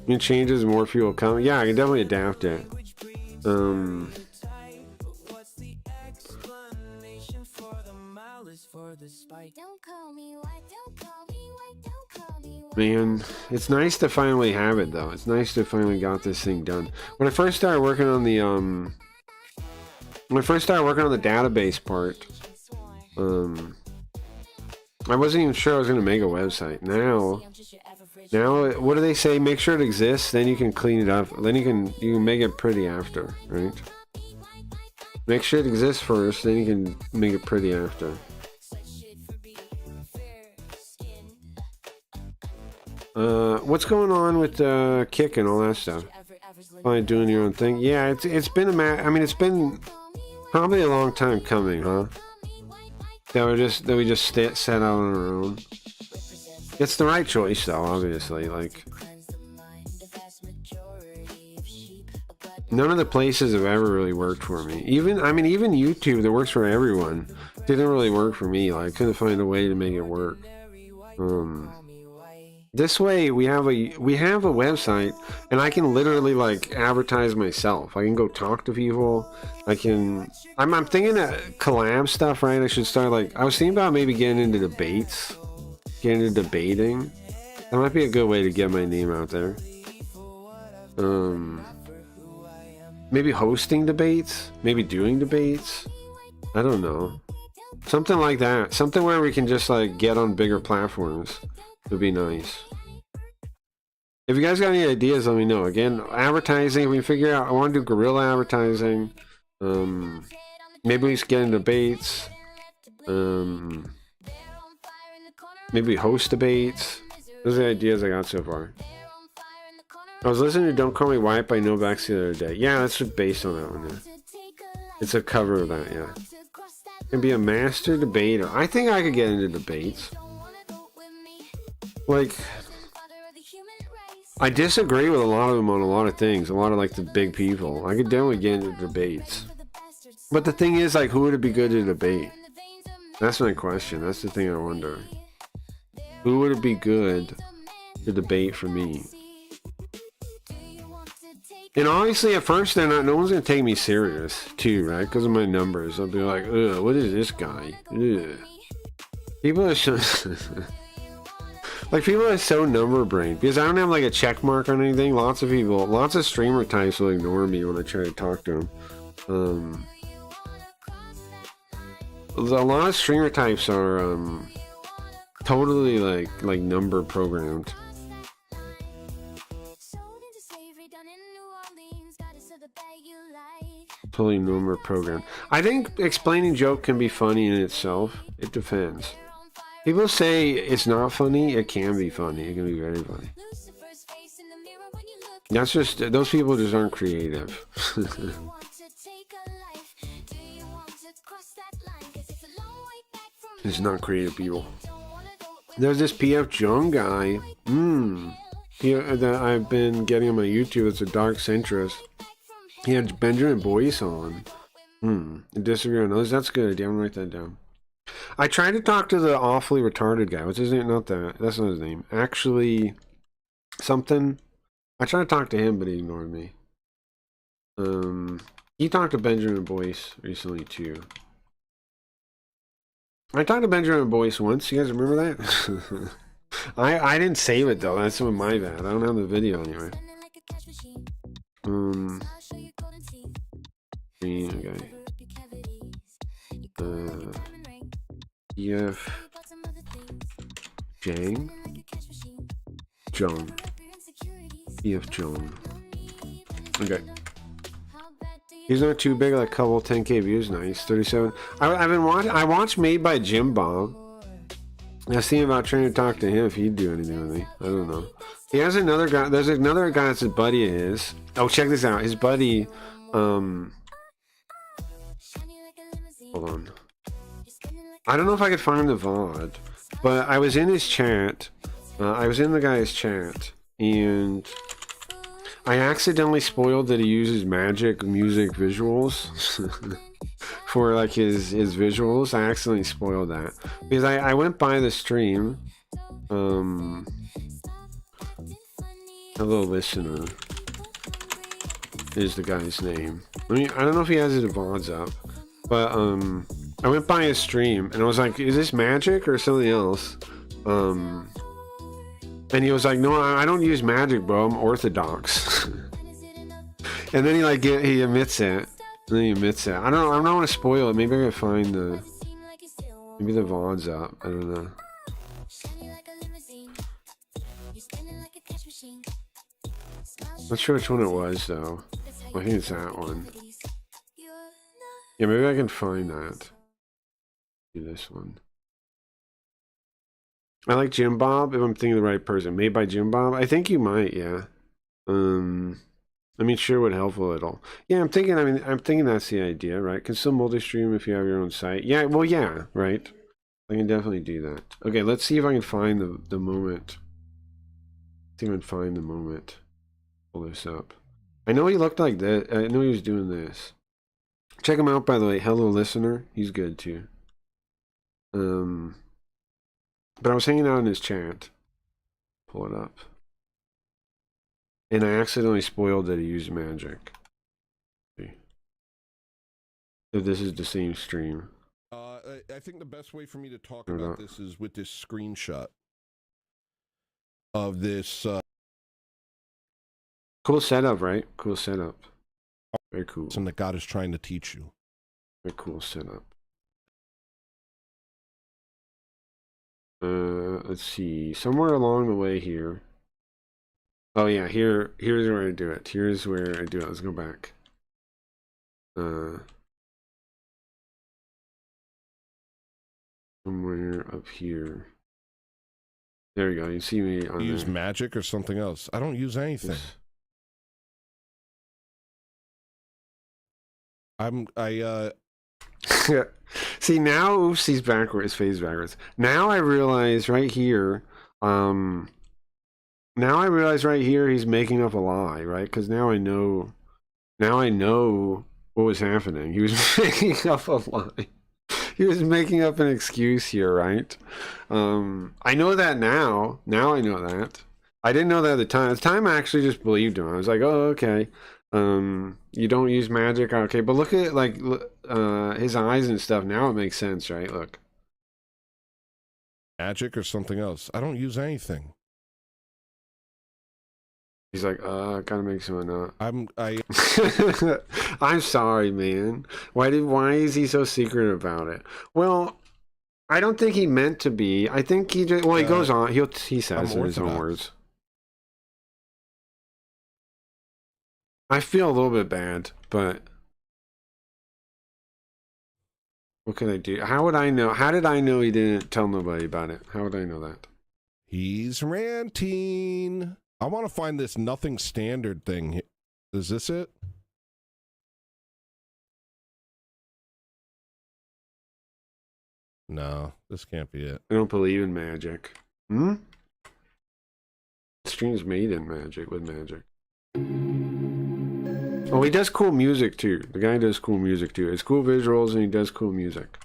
It changes, more fuel come. Yeah, I can definitely adapt it. Man, it's nice to finally have it though. It's nice to finally got this thing done. When I first started working on the database part, I wasn't even sure I was gonna make a website. Now, what do they say? Make sure it exists, then you can clean it up. Then you can make it pretty after, right? Make sure it exists first, then you can make it pretty after. What's going on with Kick and all that stuff? Probably doing your own thing. Yeah, it's been it's been probably a long time coming, huh? That we just set out on our own. It's the right choice, though. Obviously, like none of the places have ever really worked for me. Even YouTube that works for everyone didn't really work for me. Like, I couldn't find a way to make it work. This way we have a website, and I can literally like advertise myself. I can go talk to people. I'm thinking of collab stuff, right? I should start I was thinking about maybe getting into debates, getting into debating. That might be a good way to get my name out there. Maybe hosting debates, maybe doing debates. I don't know. Something like that. Something where we can just like get on bigger platforms. Would be nice. If you guys got any ideas, let me know. Again, advertising, if we figure out, I want to do guerrilla advertising. Maybe we just get into debates. Maybe host debates. Those are the ideas I got so far. I was listening to Don't Call Me White by Novak the other day. Yeah, that's based on that one. Yeah. It's a cover of that, yeah. Can be a master debater. I think I could get into debates. Like, I disagree with a lot of them on a lot of things. A lot of like the big people. I could definitely get into debates. But the thing is, like, who would it be good to debate? That's my question. That's the thing I wonder. Who would it be good to debate for me? And obviously, at first, no one's gonna take me serious, too, right? Because of my numbers. I'll be like, ugh, what is this guy? Ugh. People are so... like, people are so number-brained. Because I don't have, like, a check mark on anything. Lots of streamer types will ignore me when I try to talk to them. A lot of streamer types are, totally, like number programmed. Totally number programmed. I think explaining joke can be funny in itself. It depends. People say it's not funny. It can be funny. It can be very funny. That's just, those people just aren't creative. It's not creative people. There's this PF Jung guy. That I've been getting on my YouTube. It's a dark centrist. He had Benjamin Boyce on. I disagree on those. That's a good idea. I'm gonna write that down. I tried to talk to the awfully retarded guy. What's his name? Not that. That's not his name. Actually, something. I tried to talk to him, but he ignored me. He talked to Benjamin Boyce recently too. I talked to Benjamin Boyce once. You guys remember that? I didn't save it though. That's my bad. I don't have the video anyway. Okay. PF Jung. EF John. Okay. He's not too big, like a couple 10k views. Nice. 37. I've been watching. I watched Made by Jim Bob. I was thinking about trying to talk to him if he'd do anything with me. I don't know. He has another guy. There's another guy that's a buddy of his. Oh, check this out. His buddy. Hold on. I don't know if I could find the VOD, but I was in his chat. I was in the guy's chat, and I accidentally spoiled that he uses Magic music visuals for like his visuals. I accidentally spoiled that because I went by the stream. Hello Listener is the guy's name. I don't know if he has his VODs up, but I went by his stream and I was like, is this Magic or something else? And he was like, no, I don't use Magic, bro. I'm Orthodox. And then he admits it. And then he admits it. I don't want to spoil it. Maybe I can find maybe the VOD's up. I don't know. Not sure which one it was though. I think it's that one. Yeah, maybe I can find that. Do this one. I like Jim Bob, if I'm thinking of the right person. Made by Jim Bob? I think you might, yeah. I mean, sure would help a little. Yeah, I'm thinking that's the idea, right? Can still multi-stream if you have your own site. Yeah, well, yeah, right? I can definitely do that. Okay, let's see if I can find the moment. See if I can find the moment. Pull this up. I know he looked like that. I know he was doing this. Check him out, by the way. Hello Listener. He's good, too. But I was hanging out in his chat. Pull it up. And I accidentally spoiled that he used Magic. See. So this is the same stream. I think the best way for me to talk about this is with this screenshot of this. Cool setup, right? Cool setup. Very cool. Something that God is trying to teach you. Very cool setup. Let's see. Somewhere along the way here. Oh yeah, here's where I do it. Here's where I do it. Let's go back. Somewhere up here. There we go. You see me on You use Magic or something else? I don't use anything. See now, oops, he's backwards, face backwards. Now I realize right here, now I realize right here he's making up a lie, right? Because now I know what was happening. He was making up a lie. He was making up an excuse here, right? I know that now. Now I know that. I didn't know that at the time. At the time, I actually just believed him. I was like, oh, okay. You don't use Magic, okay, but look at like his eyes and stuff. Now it makes sense, right? Look, Magic or something else. I don't use anything. He's like, gotta make someone up. I I'm sorry, man. Why is he so secret about it? Well, I don't think he meant to be. I think he just, well, he goes on, he says in his own words. I feel a little bit bad, but what can I do? How would I know? How did I know he didn't tell nobody about it? How would I know that? He's ranting. I want to find this nothing standard thing. Is this it? No, this can't be it. I don't believe in magic. The stream's made in magic with magic. Oh, he does cool music too. The guy does cool music too. It's cool visuals and he does cool music.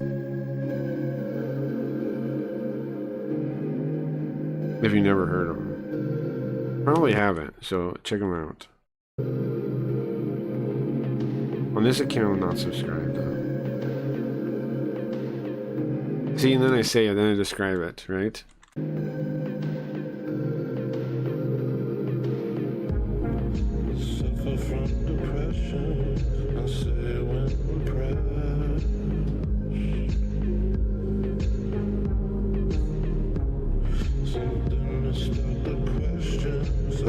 If you never heard of him. Probably haven't, so check him out. On this account, I'm not subscribed though. See, and then I say it, then I describe it, right?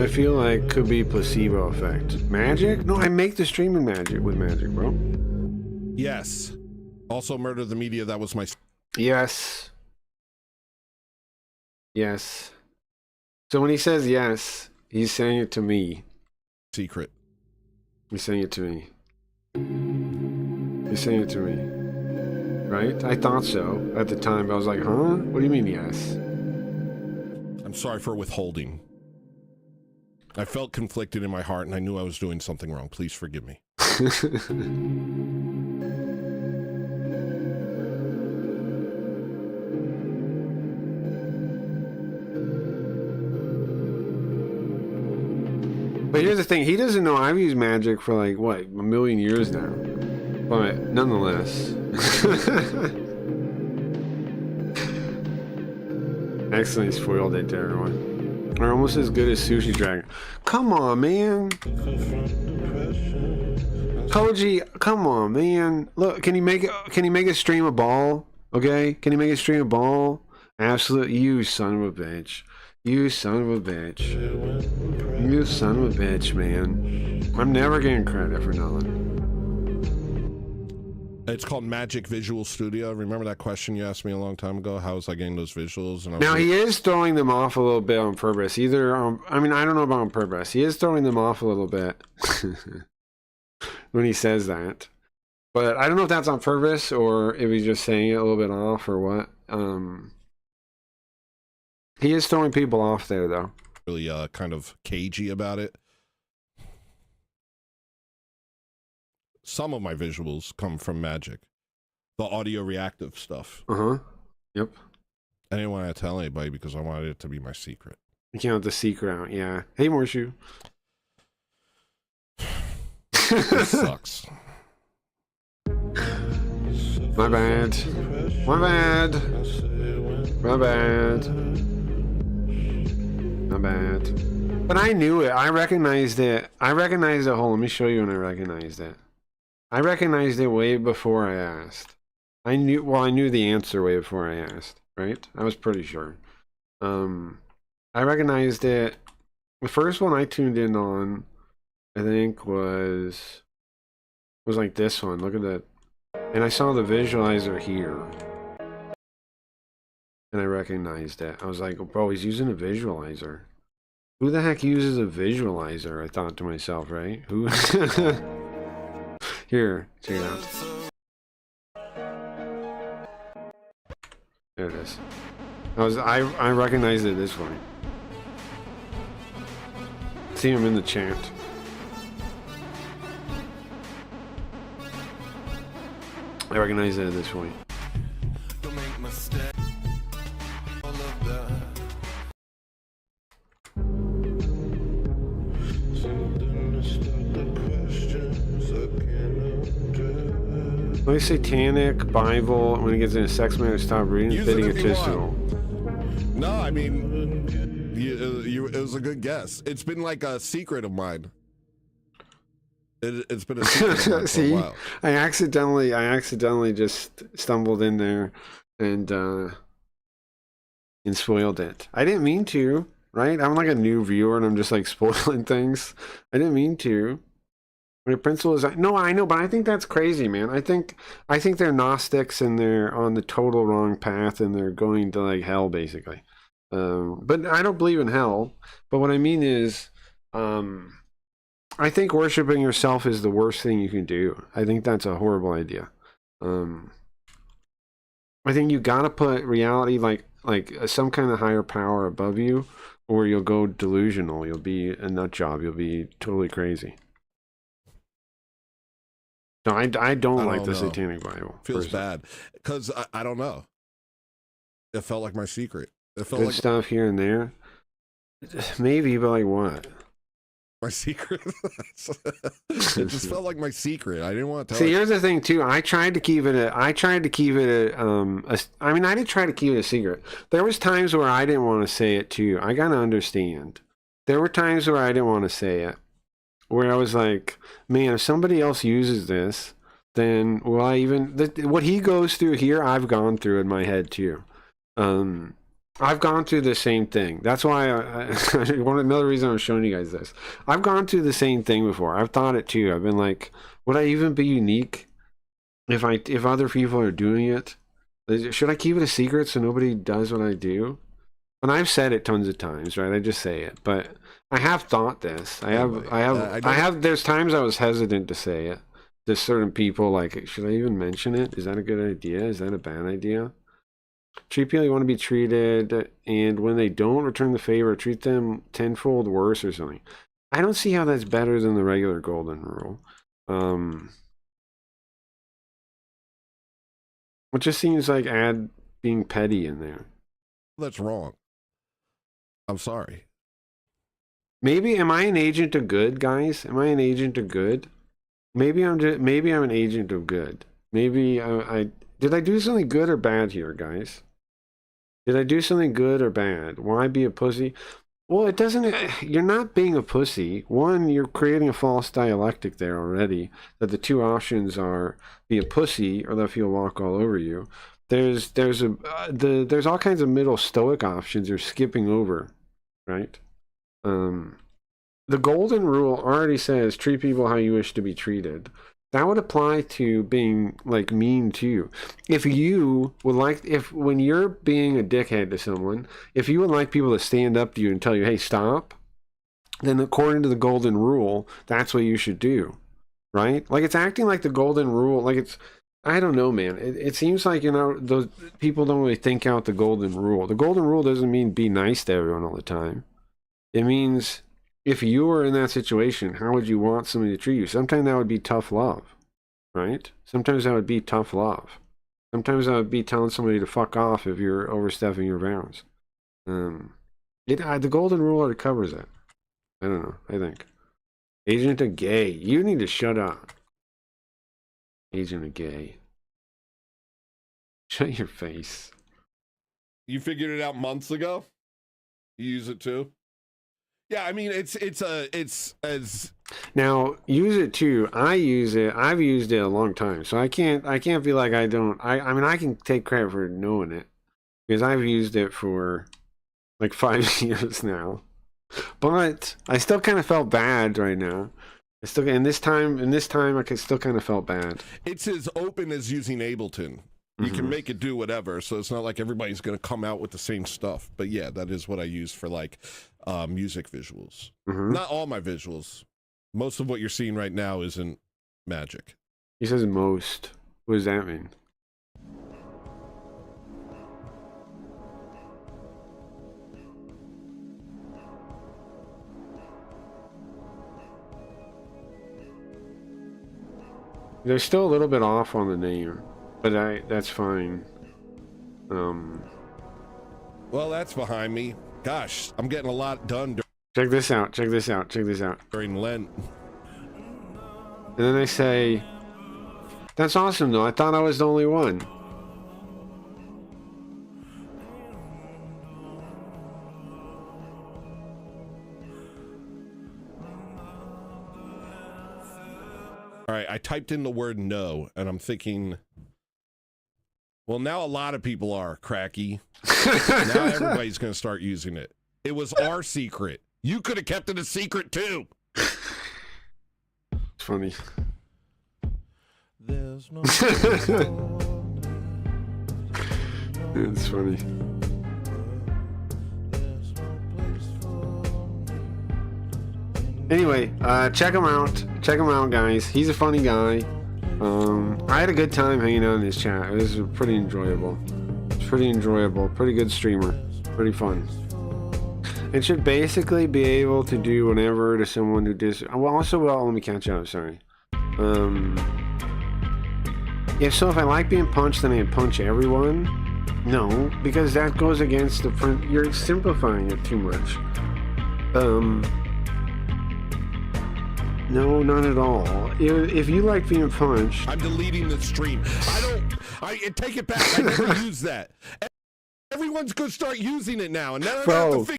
I feel like could be placebo effect. Magic? No, I make the streaming magic with magic, bro. Yes. Also, Murder the Media. That was my. Yes. Yes. So when he says yes, he's saying it to me. Secret. He's saying it to me. He's saying it to me. Right? I thought so at the time, but I was like, huh? What do you mean, yes? I'm sorry for withholding. I felt conflicted in my heart, and I knew I was doing something wrong. Please forgive me. But here's the thing, he doesn't know I've used magic for like, what, a million years now. But nonetheless. Excellent, spoiled it to everyone. They're almost as good as Sushi Dragon. Come on, man. Koji, come on, man. Look, can he make a stream a ball? Okay? Can he make a stream a ball? Absolute, you son of a bitch. You son of a bitch. You son of a bitch, man. I'm never getting credit for nothing. It's called Magic Visual Studio. Remember that question you asked me a long time ago? How was I getting those visuals? And Now, he is throwing them off a little bit on purpose. Either, I mean, I don't know about on purpose. He is throwing them off a little bit when he says that. But I don't know if that's on purpose or if he's just saying it a little bit off or what. He is throwing people off there, though. Really kind of cagey about it. Some of my visuals come from Magic. The audio reactive stuff. Uh-huh. Yep. I didn't want to tell anybody because I wanted it to be my secret. You can't let the secret out, yeah. Hey, Morshu. This sucks. My bad. My bad. My bad. My bad. But I knew it. I recognized it. I recognized it. Hold on, let me show you when I recognized it. I recognized it way before I asked. I knew the answer way before I asked, right? I was pretty sure. I recognized it. The first one I tuned in on, I think, was like this one. Look at that. And I saw the visualizer here. And I recognized it. I was like, bro, he's using a visualizer. Who the heck uses a visualizer? I thought to myself, right? Who? Here, check it out. There it is. I recognized it this way. See him in the chant. I recognize it this way. When I satanic, Bible, when he gets in a sex man, stop reading, fitting a testicle. No, I mean, it was a good guess. It's been like a secret of mine. It's been a secret of mine See, for a while. I accidentally just stumbled in there and spoiled it. I didn't mean to, right? I'm like a new viewer and I'm just like spoiling things. I didn't mean to. My principle is no, I know, but I think that's crazy, man. I think they're Gnostics and they're on the total wrong path and they're going to like hell basically. But I don't believe in hell. But what I mean is, I think worshiping yourself is the worst thing you can do. I think that's a horrible idea. I think you gotta put reality like some kind of higher power above you, or you'll go delusional. You'll be a nut job. You'll be totally crazy. No, I don't like the Satanic Bible. Feels bad because I don't know. It felt like my secret. It felt good like stuff here and there. Maybe, but like what? My secret. It just felt like my secret. I didn't want to tell. See, here's the thing too. I tried to keep it a. I did try to keep it a secret. There was times where I didn't want to say it too. I gotta understand. There were times where I didn't want to say it. Where I was like, man, if somebody else uses this, then will I even... what he goes through here, I've gone through in my head too. I've gone through the same thing. That's why another reason I'm showing you guys this. I've gone through the same thing before. I've thought it too. I've been like, would I even be unique if other people are doing it? Should I keep it a secret so nobody does what I do? And I've said it tons of times, right? I just say it, but I have thought this. There's times I was hesitant to say it to certain people. Like, should I even mention it? Is that a good idea? Is that a bad idea? Treat people you want to be treated, and when they don't return the favor, treat them tenfold worse or something. I don't see how that's better than the regular golden rule. It just seems like add being petty in there. That's wrong. I'm sorry. Maybe am I an agent of good, guys? Am I an agent of good? Maybe I'm an agent of good. Maybe I did I do something good or bad here, guys? Did I do something good or bad? Why be a pussy? Well, it doesn't. You're not being a pussy. One, you're creating a false dialectic there already. That the two options are be a pussy or let people walk all over you. There's all kinds of middle stoic options you're skipping over, right? The golden rule already says treat people how you wish to be treated. That would apply to being like mean to you. If you would like, when you're being a dickhead to someone, if you would like people to stand up to you and tell you, hey, stop, then according to the golden rule, that's what you should do, right? Like it's acting like the golden rule, like it's, I don't know, man. It seems like, those people don't really think out the golden rule. The golden rule doesn't mean be nice to everyone all the time. It means if you were in that situation, how would you want somebody to treat you? Sometimes that would be tough love, right? Sometimes that would be tough love. Sometimes that would be telling somebody to fuck off if you're overstepping your bounds. The golden rule already covers that. I don't know. I think. Agent of gay. You need to shut up. Agent of gay. Shut your face. You figured it out months ago? You use it too? Yeah, I mean, it's as now use it too. I use it. I've used it a long time, so I can't feel like I don't. I mean, I can take credit for knowing it because I've used it for like 5 years now. But I still kind of felt bad right now. I still, in this time, I still kind of felt bad. It's as open as using Ableton. You can make it do whatever, so it's not like everybody's going to come out with the same stuff. But yeah, that is what I use for like music visuals. Not all my visuals. Most of what you're seeing right now isn't magic. He says most. What does that mean? They're still a little bit off on the name, but that's fine. Well, that's behind me. Gosh, I'm getting a lot done Check this out. Check this out. Check this out. during Lent. And then I say, that's awesome though. I thought I was the only one. All right, I typed in the word no, and I'm thinking, well, now a lot of people are, Cracky. Now everybody's going to start using it. It was our secret. You could have kept it a secret, too. It's funny. There's no It's funny. Anyway, check him out. Check him out, guys. He's a funny guy. I had a good time hanging out in his chat. It was pretty enjoyable. It's pretty enjoyable. Pretty good streamer. Pretty fun. It should basically be able to do whatever to someone who let me catch up, sorry. If I like being punched, then I punch everyone. No, because that goes against the print. You're simplifying it too much. No, not at all. If you like being punched... I'm deleting the stream. I take it back. I never use that. Everyone's going to start using it now, and then I have to figure